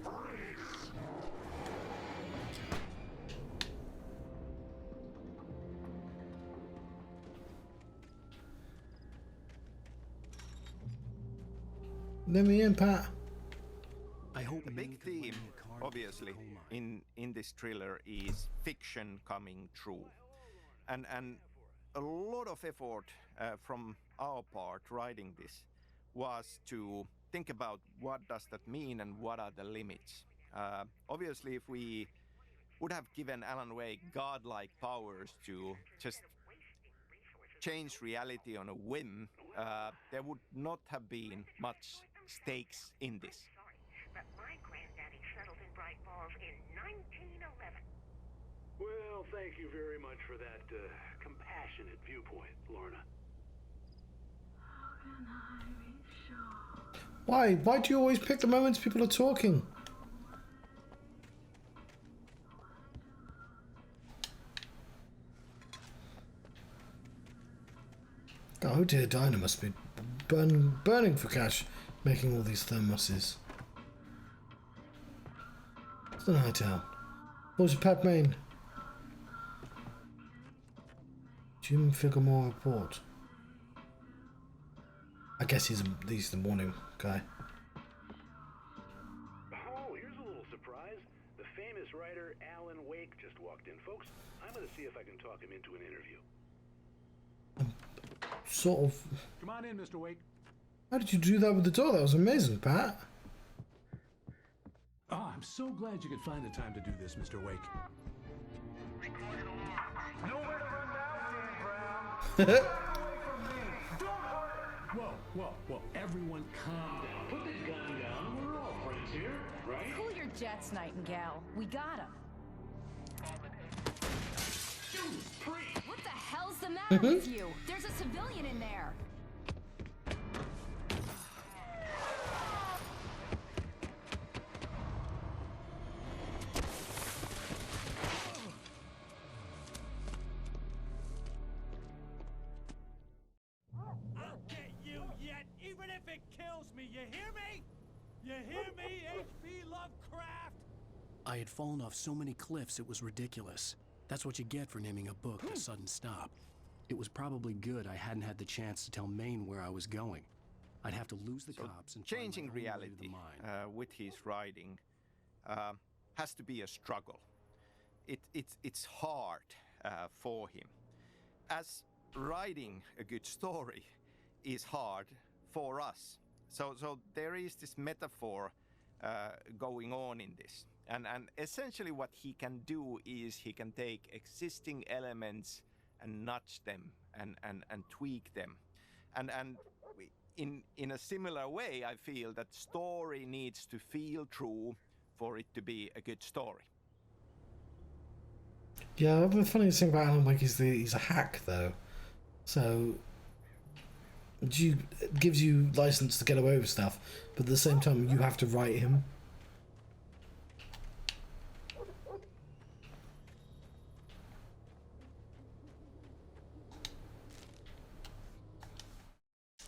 Let me in, Pat. I hope the big theme, obviously, in this thriller is fiction coming true, and a lot of effort from our part writing this was to think about what does that mean and what are the limits. Obviously, if we would have given Alan Wake godlike powers to just change reality on a whim, there would not have been much stakes in this. But my granddaddy settled in Bright Falls in 1911. Well, thank you very much for that compassionate viewpoint, Lorna. Why? Why do you always pick the moments people are talking? Oh dear, Dinah must be burning for cash, making all these thermoses. the Nightingale. What's your pet name? Jim Figuremore report. I guess he's the morning guy. Oh, here's a little surprise. The famous writer Alan Wake just walked in, folks. I'm gonna see if I can talk him into an interview. Sort of. Come on in, Mr. Wake. How did you do that with the door? That was amazing, Pat. Oh, I'm so glad you could find the time to do this, Mr. Wake. Nowhere to run now, Dan Brown. Whoa. Everyone calm down. Put the gun down. We're all friends here, right? Cool your jets, Nightingale. We got him. What the hell's the matter with you? There's a civilian in there. I'll get you yet, even if it kills me. You hear me? You hear me, H.P. Lovecraft? I had fallen off so many cliffs it was ridiculous. That's what you get for naming a book a sudden stop. It was probably good I hadn't had the chance to tell Maine where I was going. I'd have to lose the cops and changing find my own way to reality the mine. with his writing has to be a struggle. It's hard for him, as writing a good story is hard for us. So there is this metaphor going on in this. And essentially what he can do is he can take existing elements and nudge them and tweak them. And in a similar way, I feel that story needs to feel true for it to be a good story. Yeah, the funniest thing about Alan Wake is he's a hack, though. So it gives you license to get away with stuff, but at the same time, you have to write him.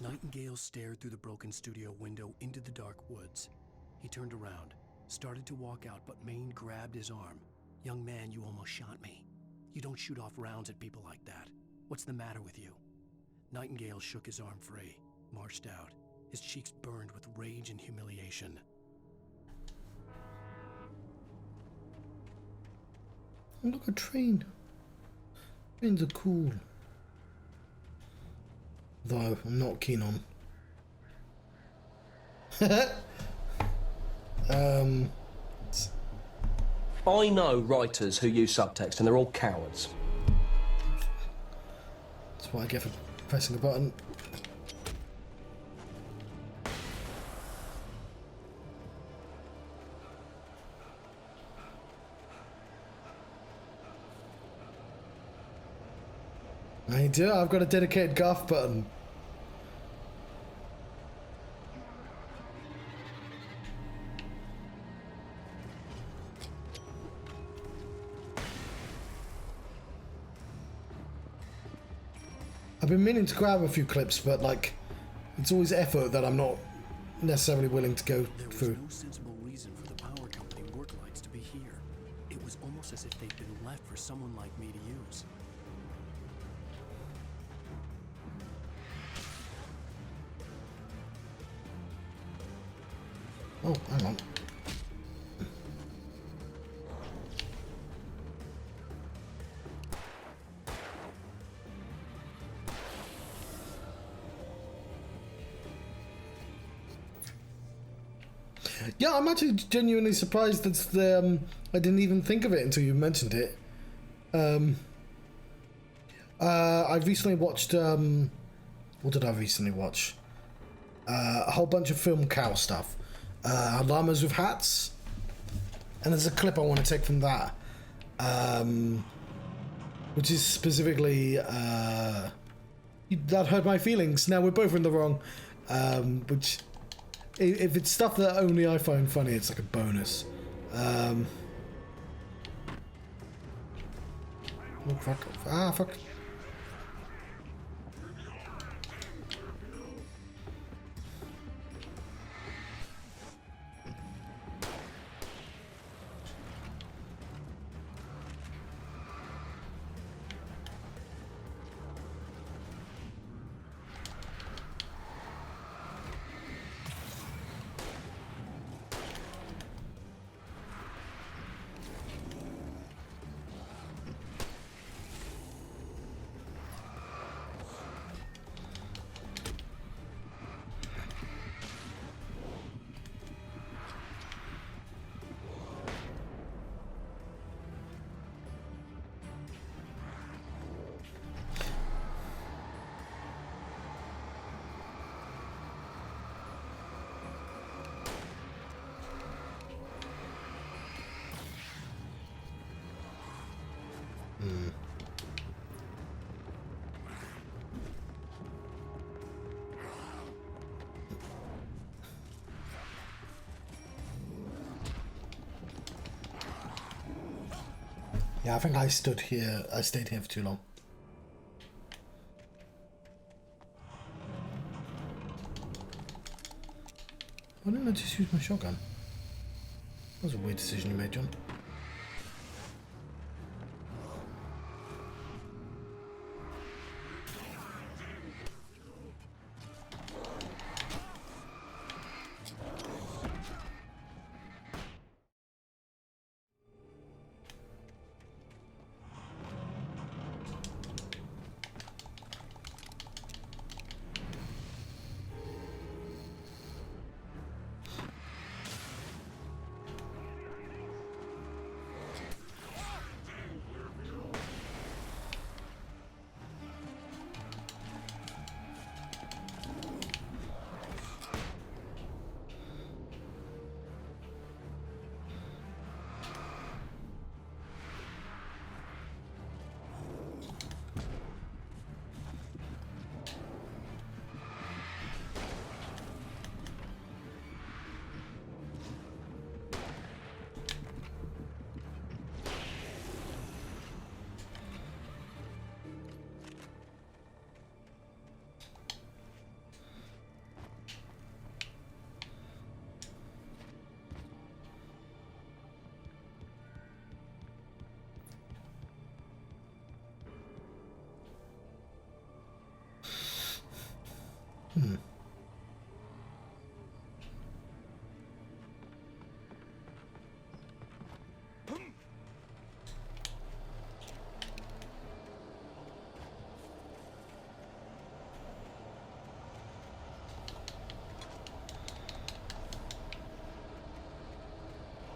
Nightingale stared through the broken studio window into the dark woods. He turned around, started to walk out, but Maine grabbed his arm. "Young man, you almost shot me. You don't shoot off rounds at people like that. What's the matter with you?" Nightingale shook his arm free, marched out. His cheeks burned with rage and humiliation. Oh, look, a train. Trains are cool. Though I'm not keen on. I know writers who use subtext and they're all cowards. That's what I get for pressing a button. I do. I've got a dedicated Garth button. I've been meaning to grab a few clips, but like, it's always effort that I'm not necessarily willing to go through. There was no sensible reason for the power company work lights to be here. It was almost as if they'd been left for someone like me to use. Oh, hang on. Yeah, I'm actually genuinely surprised that I didn't even think of it until you mentioned it. I've recently watched what did I recently watch? A whole bunch of film cow stuff. Llamas with hats, and there's a clip I want to take from that, which is specifically that hurt my feelings. Now we're both in the wrong, which if it's stuff that only I find funny, it's like a bonus. Oh fuck! Ah fuck! Yeah, I think I stayed here for too long. Why didn't I just use my shotgun? That was a weird decision you made, John.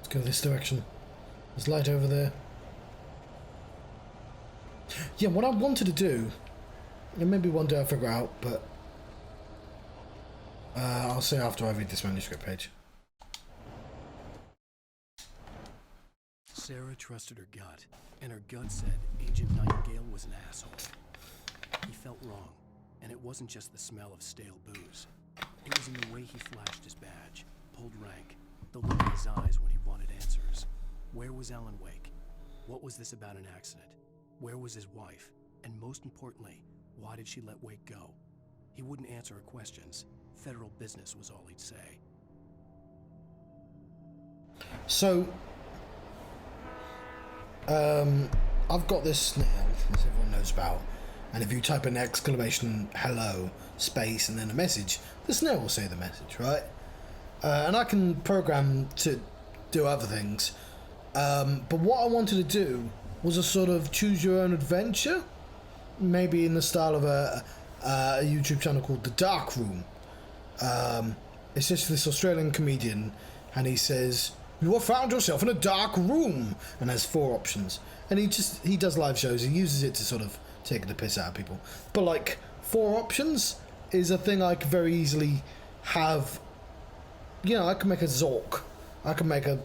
Go this direction. There's light over there. Yeah, what I wanted to do, and maybe one day I'll figure out, but I'll say after I read this manuscript page. Sarah trusted her gut, and her gut said Agent Nightingale was an asshole. He felt wrong, and it wasn't just the smell of stale booze. It was in the way he flashed his badge, pulled rank, the look in his eyes when he wanted answers. Where was Alan Wake? What was this about an accident? Where was his wife? And most importantly, why did she let Wake go? He wouldn't answer her questions. Federal business was all he'd say. So, I've got this snail, as everyone knows about, and if you type an exclamation hello space and then a message, the snail will say the message, right? And I can program to do other things. But what I wanted to do was a sort of choose your own adventure, maybe in the style of a YouTube channel called The Dark Room. It's just this Australian comedian, and he says, "You have found yourself in a dark room," and has 4 options. And he does live shows. He uses it to sort of take the piss out of people. But like 4 options is a thing I could very easily have. You know, I can make a Zork. I can make a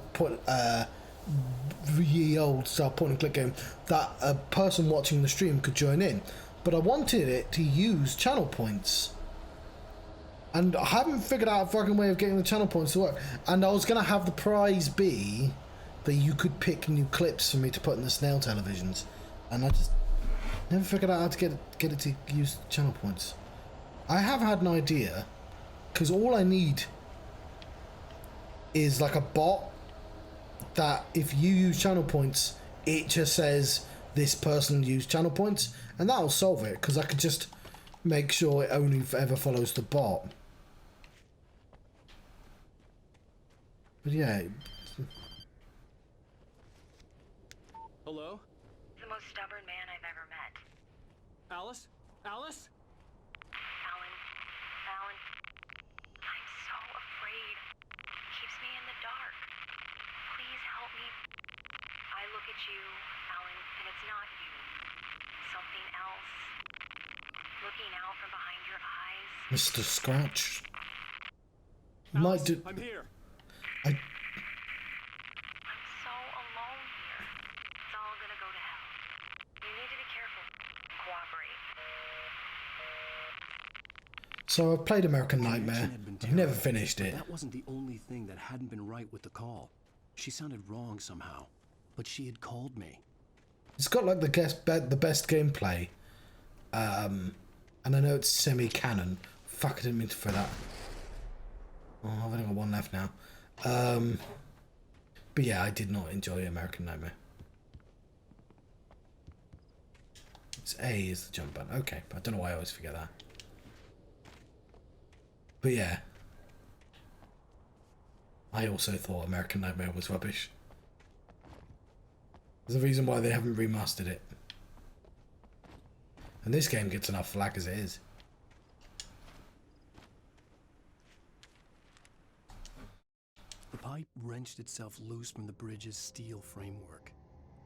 ye old style point and click game that a person watching the stream could join in. But I wanted it to use channel points. And I haven't figured out a fucking way of getting the channel points to work. And I was going to have the prize be that you could pick new clips for me to put in the snail televisions. And I just never figured out how to get it to use channel points. I have had an idea, because all I need is like a bot that if you use channel points, it just says this person used channel points, and that'll solve it, because I could just make sure it only ever follows the bot. But yeah. Hello? The most stubborn man I've ever met. Alice? Alice? Alan, I'm so afraid. He keeps me in the dark. Please help me. I look at you, Alan, and it's not you. Something else. Looking out from behind your eyes. Mr. Scratch. You Alice, might do. I'm here. I'm so alone here. It's all gonna go to hell. You need to be careful. Cooperate. So I've played American Nightmare. I've never finished it. That wasn't the only thing that hadn't been right with the call. She sounded wrong somehow, but she had called me. It's got like the best gameplay. And I know it's semi-canon. Fuck, I didn't mean to throw that. Oh, I've only got one left now. But yeah, I did not enjoy American Nightmare. It's A is the jump button. Okay, I don't know why I always forget that. But yeah. I also thought American Nightmare was rubbish. There's a reason why they haven't remastered it. And this game gets enough flack as it is. The pipe wrenched itself loose from the bridge's steel framework.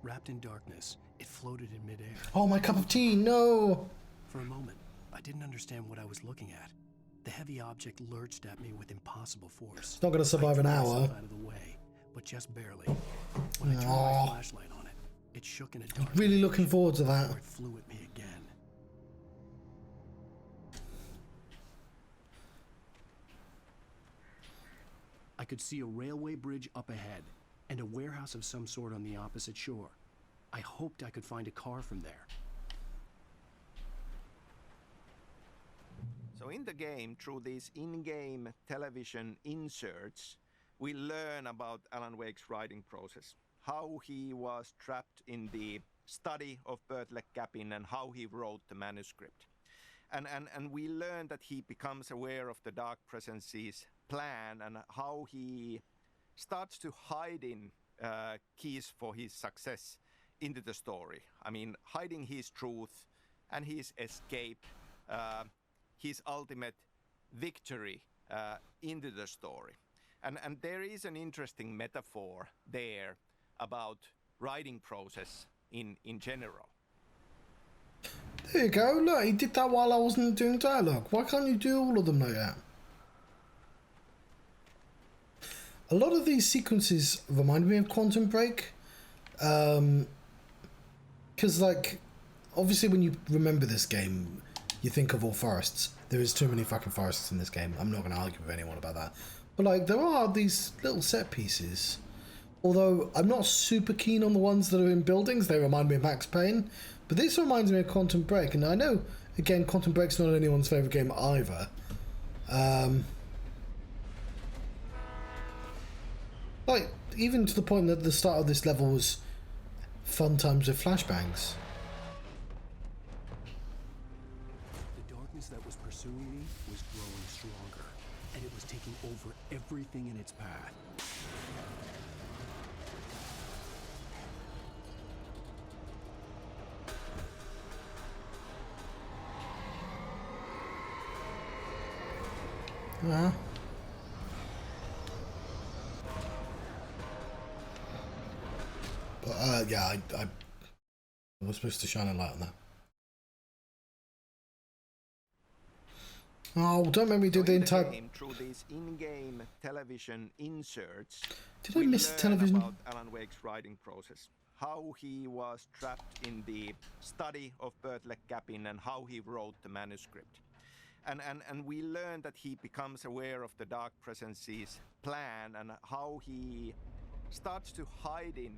Wrapped in darkness, it floated in midair. Oh, my cup of tea, no! For a moment, I didn't understand what I was looking at. The heavy object lurched at me with impossible force. It's not going to survive an hour. Out of the way, but just barely. When I turned my flashlight on it, it shook in a dark. Really looking forward to that. It flew at me again. I could see a railway bridge up ahead and a warehouse of some sort on the opposite shore. I hoped I could find a car from there. So in the game, through these in-game television inserts, we learn about Alan Wake's writing process, how he was trapped in the study of Birtleck Cabin and how he wrote the manuscript. And we learn that he becomes aware of the Dark Presence's plan and how he starts to hide in keys for his success into the story. I mean, hiding his truth and his escape, his ultimate victory into the story. And there is an interesting metaphor there about writing process in general. There you go, look, he did that while I wasn't doing dialogue. Why can't you do all of them like that? A lot of these sequences remind me of Quantum Break. Because, like, obviously when you remember this game, you think of all forests. There is too many fucking forests in this game. I'm not going to argue with anyone about that. But, like, there are these little set pieces. Although, I'm not super keen on the ones that are in buildings. They remind me of Max Payne. But this reminds me of Quantum Break. And I know, again, Quantum Break's not anyone's favourite game either. Like, even to the point that the start of this level was fun times with flashbangs. The darkness that was pursuing me was growing stronger, and it was taking over everything in its path. But yeah, I was supposed to shine a light on that. Oh, don't make me do the entire. Through these in-game television inserts, did I miss television? About Alan Wake's writing process, how he was trapped in the study of Birtleck Cabin and how he wrote the manuscript. And we learn that he becomes aware of the Dark Presence's plan and how he starts to hide in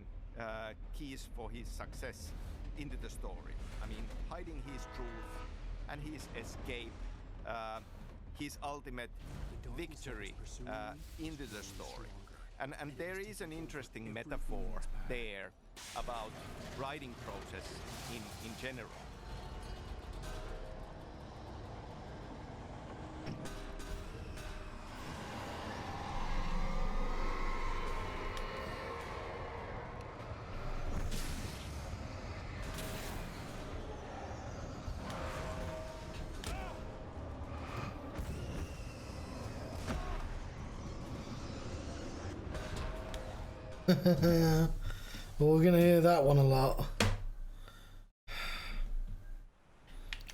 keys for his success into the story. I mean, hiding his truth and his escape, his ultimate victory into the story. And there is an interesting metaphor there about writing process in general. Well, we're gonna hear that one a lot.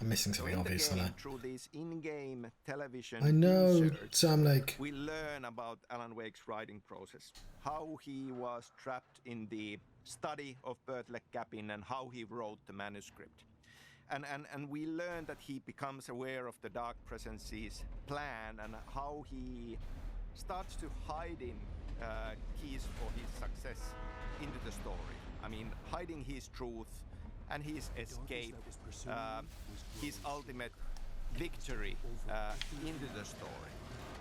I'm missing something obvious, aren't I? Through these in-game television I know, inserts, Sam Lake. We learn about Alan Wake's writing process, how he was trapped in the study of Birtleck Cabin and how he wrote the manuscript. And we learn that he becomes aware of the Dark Presence's plan and how he starts to hide in keys for his success into the story. I mean, hiding his truth and his escape, his ultimate victory into the story.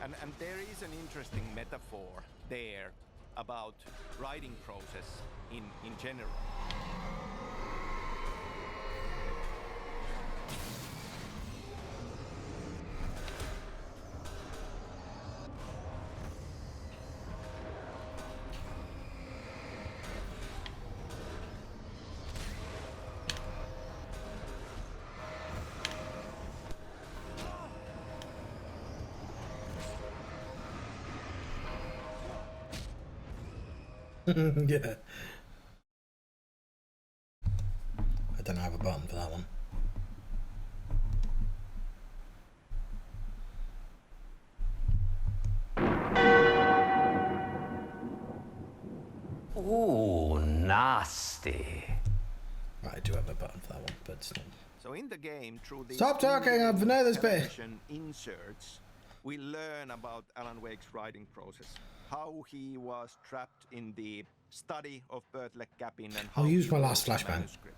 And there is an interesting metaphor there about writing process in general. Yeah. I don't have a button for that one. Ooh, nasty. Right, I do have a button for that one, but it's not. So in the game, through the Stop talking, I've know this bit. Inserts, we learn about Alan Wake's writing process, how he was trapped in the study of Bertlek Capin, and how I'll use he my wrote last the flashbang. manuscript.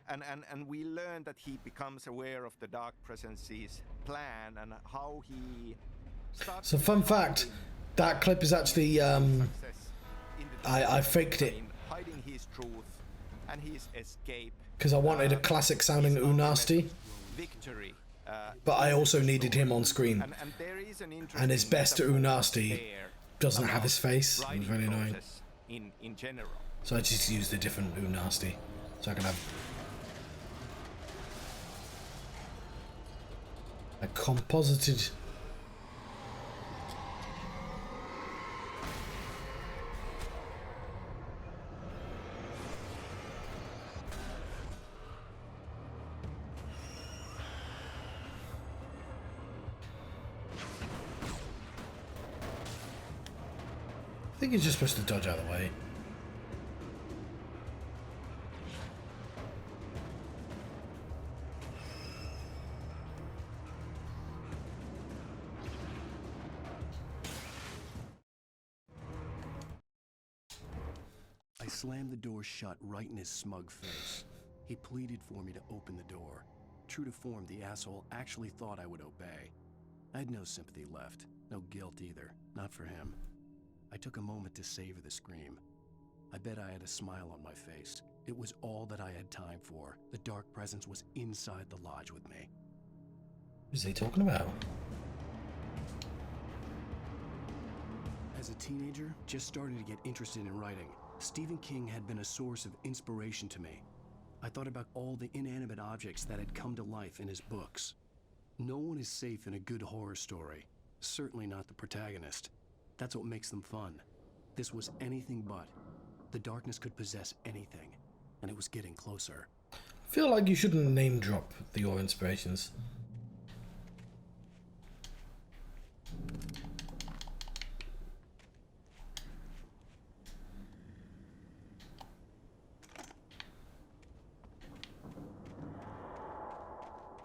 And we learn that he becomes aware of the Dark Presence's plan and how he starts. So fun fact, that clip is actually I faked it hiding his truth and his escape because I wanted a classic sounding Unasti, victory. But I also needed him on screen, And there is an and his best Unasti doesn't have his face. It was really annoying. In general. So I just used a different Unasti, so I can have a composited. I think you're just supposed to dodge out of the way. I slammed the door shut right in his smug face. He pleaded for me to open the door. True to form, the asshole actually thought I would obey. I had no sympathy left, no guilt either, not for him. I took a moment to savor the scream. I bet I had a smile on my face. It was all that I had time for. The dark presence was inside the lodge with me. What is he talking about? As a teenager, just starting to get interested in writing, Stephen King had been a source of inspiration to me. I thought about all the inanimate objects that had come to life in his books. No one is safe in a good horror story. Certainly not the protagonist. That's what makes them fun. This was anything but. The darkness could possess anything, and it was getting closer. I feel like you shouldn't name drop your inspirations.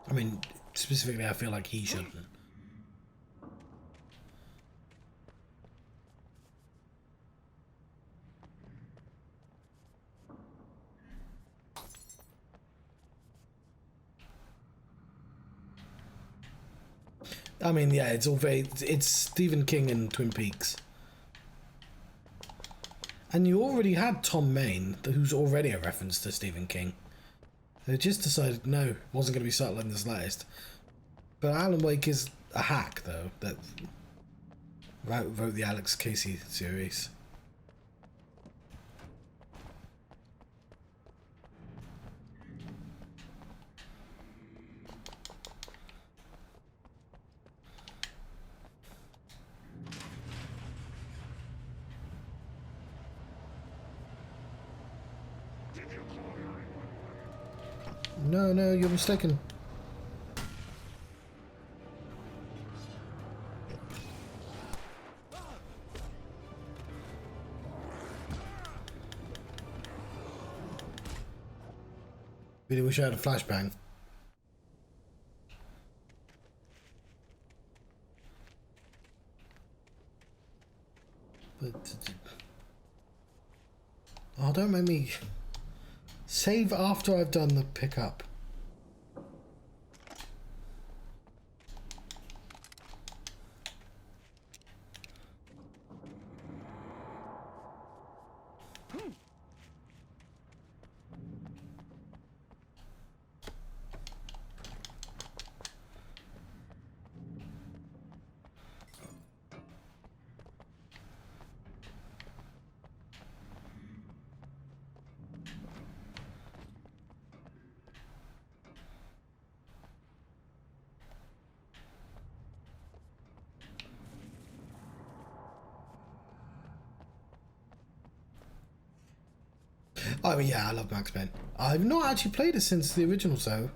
I mean, specifically, I feel like he shouldn't. I mean, yeah, it's all very. It's Stephen King and Twin Peaks. And you already had Tom Maine, who's already a reference to Stephen King. They just decided, no, it wasn't going to be subtle in the slightest. But Alan Wake is a hack, though, that wrote the Alex Casey series. No, no, you're mistaken. Really wish I had a flashbang. But oh, don't make me Save after I've done the pickup. Oh yeah, I love Max Payne. I've not actually played it since the original, so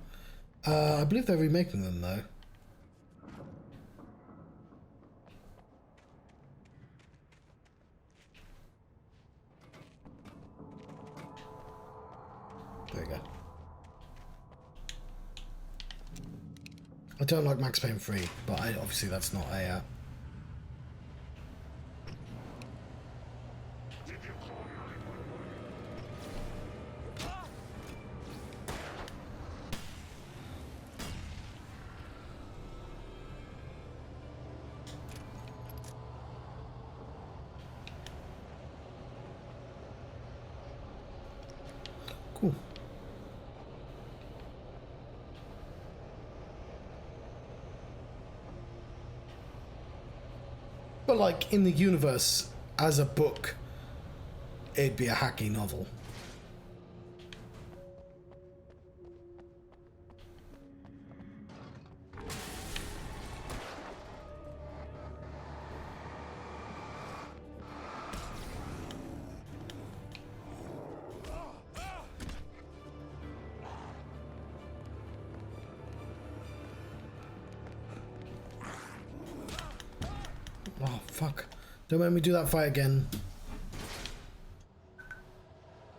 I believe they're remaking them though. There you go. I don't like Max Payne 3, but obviously that's not a... Cool. But like in the universe, as a book, it'd be a hacky novel. Oh, fuck. Don't make me do that fight again.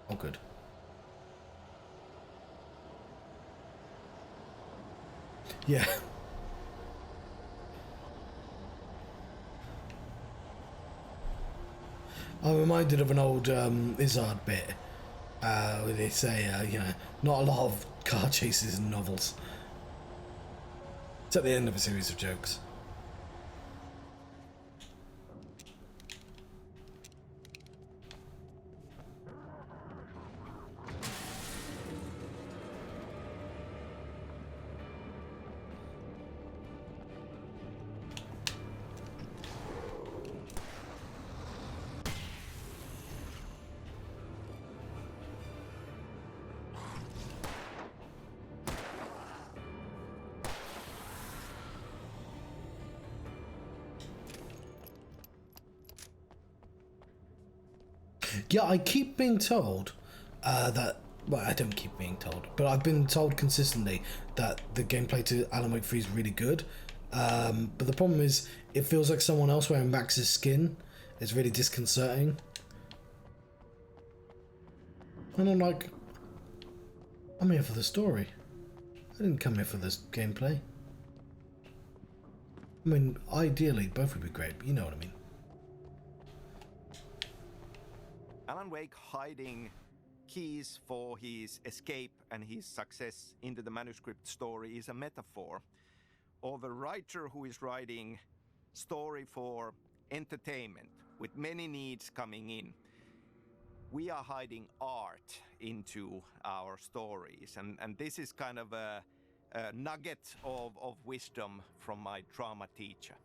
Oh, good. Yeah. I'm reminded of an old Izzard bit where they say, you know, not a lot of car chases in novels. It's at the end of a series of jokes. Yeah, I keep being told that... Well, I don't keep being told, but I've been told consistently that the gameplay to Alan Wake 3 is really good. But the problem is, it feels like someone else wearing Max's skin. It's really disconcerting. And I'm like... I'm here for the story. I didn't come here for this gameplay. I mean, ideally, both would be great, but you know what I mean. Alan Wake hiding keys for his escape and his success into the manuscript story is a metaphor of a writer who is writing story for entertainment with many needs coming in. We are hiding art into our stories, and this is kind of a nugget of wisdom from my drama teacher.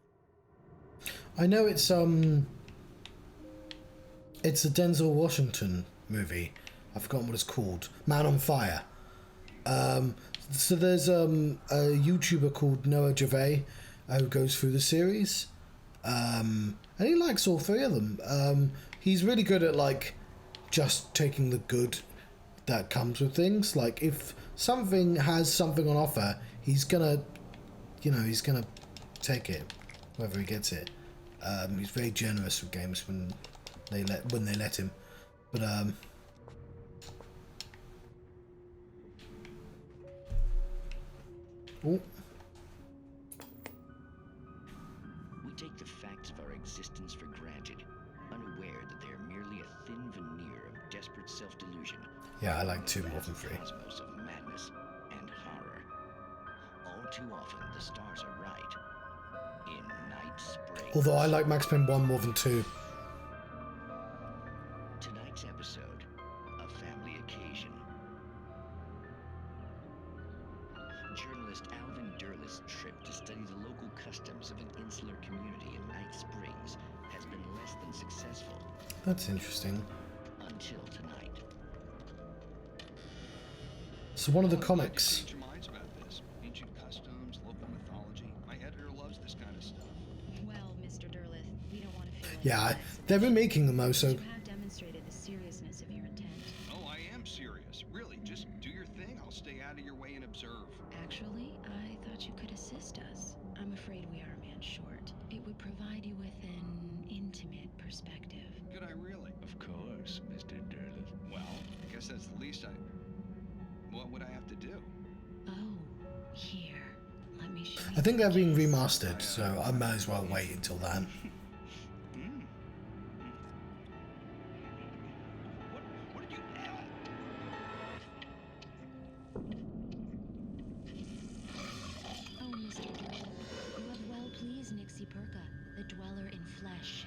I know it's a Denzel Washington movie. I've forgotten what it's called. Man on Fire. So there's a YouTuber called Noah Gervais who goes through the series, and he likes all three of them. He's really good at like just taking the good that comes with things. Like if something has something on offer, he's gonna take it, whether he gets it. He's very generous with games when they let him. But we take the facts of our existence for granted, unaware that they are merely a thin veneer of desperate self-delusion. Yeah, I like 2 more than 3. Cosmos of madness and horror. All too often, the stars are right. In Night Springs. Although I like Max Payne 1 more than 2. Tonight's episode, a family occasion. Journalist Alvin Durlith's trip to study the local customs of an insular community in Night Springs has been less than successful. That's interesting. Until tonight. So one of the comics. Change your minds about this. Ancient customs, local mythology. My editor loves this kind of stuff. Well, Mr. Durlith, we don't want to feel like Yeah, they've been making them though, so. you have demonstrated the seriousness of your intent. Oh, I am serious. Really, just do your thing. I'll stay out of your way and observe. Actually, I thought you could assist us. I'm afraid we are a man short. It would provide you with an intimate perspective. Could I really? Of course, Mr. Durlith. Well, I guess that's the least what would I have to do? Oh, here. Let me show you. I think they're being remastered, so I might as well wait until then. What did you... Oh, Mr. Durlith, you have well pleased Nixie Perka, the dweller in flesh.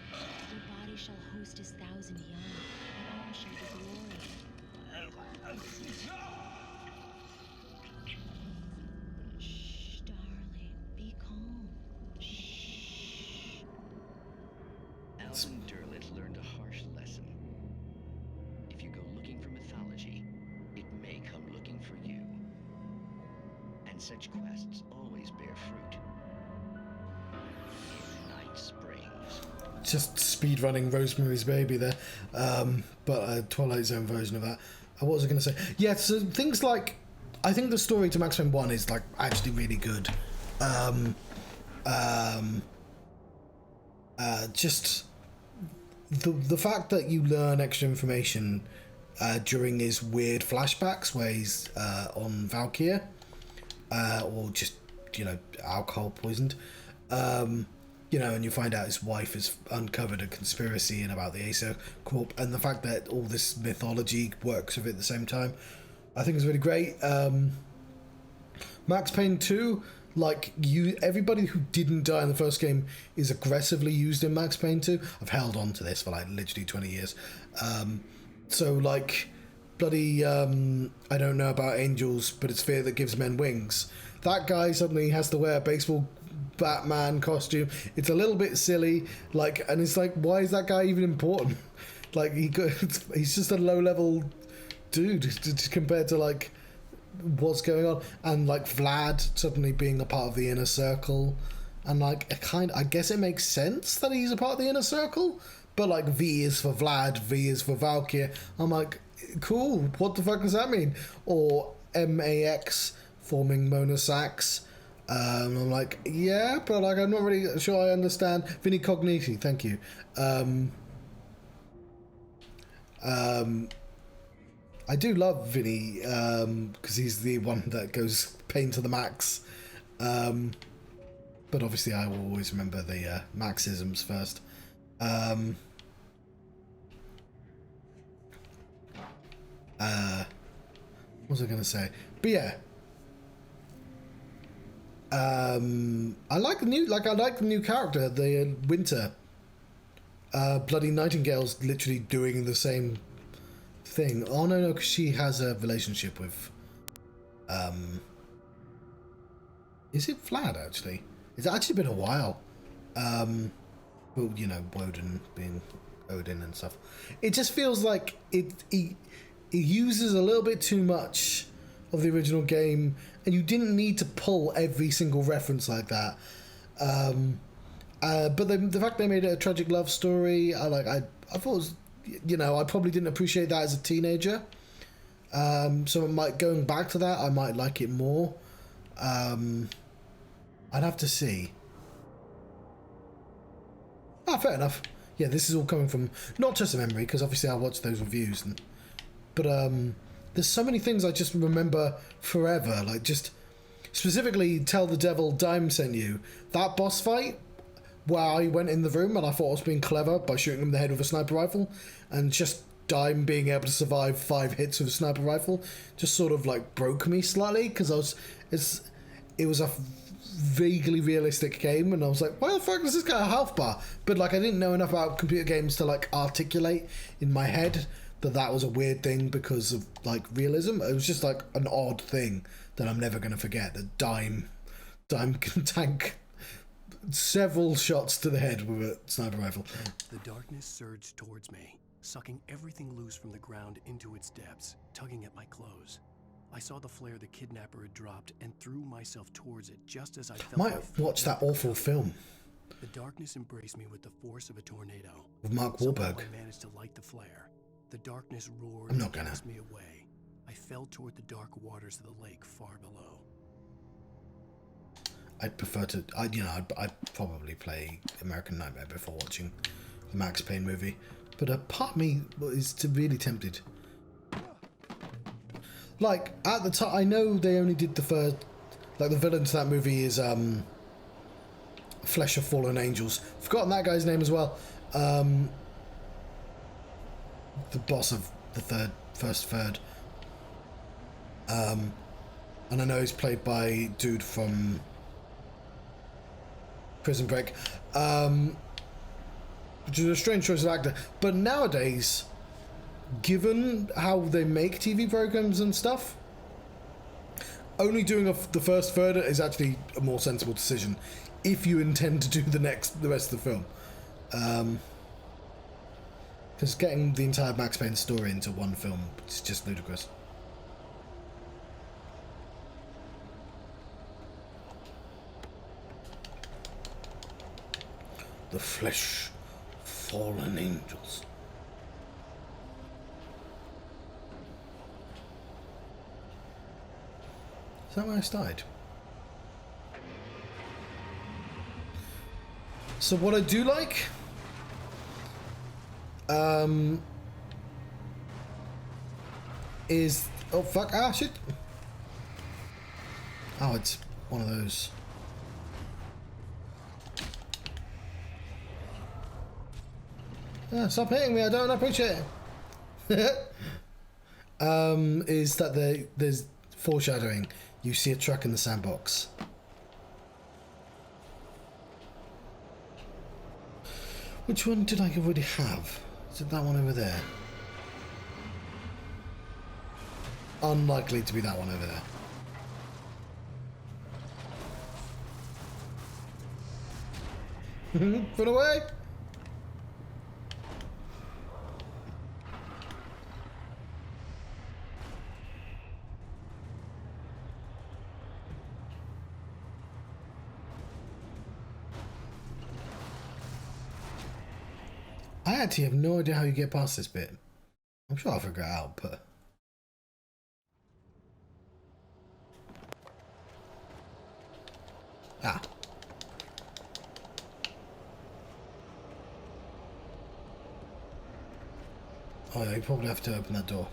Your body shall host his 1,000 young, and all shall be glory. Shh, darling, be calm. Shh. Alvin Durlith learned a harsh lesson. If you go looking for mythology, it may come looking for you. And such quests always bear fruit. In Night Springs. Just speedrunning Rosemary's Baby there, but a Twilight Zone version of that. What was I going to say? Yeah, so things like, I think the story to Max Payne 1 is like actually really good. Just the fact that you learn extra information during his weird flashbacks where he's on Valkyria, or just, you know, alcohol poisoned. You know, and you find out his wife has uncovered a conspiracy and about the Acer Corp, and the fact that all this mythology works with it at the same time, I think is really great. Max Payne 2, like, everybody who didn't die in the first game is aggressively used in Max Payne 2. I've held on to this for like literally 20 years. So like, bloody, I don't know about angels, but it's fear that gives men wings. That guy suddenly has to wear a baseball Batman costume. It's a little bit silly, like, and it's like, why is that guy even important? Like, he's just a low-level dude compared to like what's going on. And like Vlad suddenly being a part of the inner circle, and like I guess it makes sense that he's a part of the inner circle, but like V is for Vlad, V is for Valkyria. I'm like, cool, what the fuck does that mean? Or MAX forming Mona Sax. I'm like, yeah, but like, I'm not really sure I understand. Vinny Cogniti, thank you. I do love Vinny, because he's the one that goes pain to the max. But obviously I will always remember the Maxisms first. What was I going to say? But yeah. I like the new character, the Winter. Bloody Nightingale's literally doing the same thing. Oh no, because she has a relationship with. Is it Vlad actually? It's actually been a while. Well, you know, Woden being Odin and stuff. It just feels like it uses a little bit too much of the original game, and you didn't need to pull every single reference like that. But the fact they made it a tragic love story, I thought it was, you know, I probably didn't appreciate that as a teenager. So going back to that, I might like it more. I'd have to see. Fair enough. Yeah, this is all coming from not just a memory, because obviously I watched those reviews, but there's so many things I just remember forever. Like, just specifically, Tell the Devil Dime sent you that boss fight where I went in the room and I thought I was being clever by shooting him in the head with a sniper rifle, and just Dime being able to survive 5 hits with a sniper rifle just sort of like broke me slightly, because it was a vaguely realistic game, and I was like, why the fuck does this guy have a health bar? But like, I didn't know enough about computer games to like articulate in my head that was a weird thing because of like realism. It was just like an odd thing that I'm never going to forget, that Dime can tank several shots to the head with a sniper rifle. The darkness surged towards me, sucking everything loose from the ground into its depths, tugging at my clothes. I saw the flare the kidnapper had dropped and threw myself towards it just as I felt. Might watch that awful film. The darkness embraced me with the force of a tornado. With Mark Wahlberg. I managed to light the flare. The darkness roared I'm not and gonna. cast me away. I fell toward the dark waters of the lake far below. I'd prefer to, I'd probably play American Nightmare before watching the Max Payne movie. But a part of me is really tempted. Like, at the time, I know they only did the first, like the villain to that movie is Flesh of Fallen Angels. Forgotten that guy's name as well. The boss of the first third. And I know he's played by dude from Prison Break. Which is a strange choice of actor. But nowadays, given how they make TV programs and stuff, only doing the first third is actually a more sensible decision if you intend to do the rest of the film. Because getting the entire Max Payne story into one film is just ludicrous. The Flesh Fallen Angels. Is that where I started? So what I do like, is, oh fuck, shit. Oh, it's one of those. Stop hitting me, I don't appreciate it. Is that there's foreshadowing. You see a truck in the sandbox. Which one did I already have? Is it that one over there? Unlikely to be that one over there. Put away! I actually have no idea how you get past this bit. I'm sure I'll figure it out, but... Oh yeah, you probably have to open that door.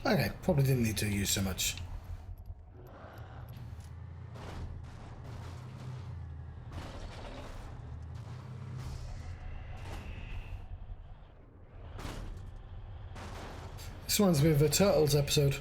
Okay, probably didn't need to use so much. This reminds me of a Turtles episode.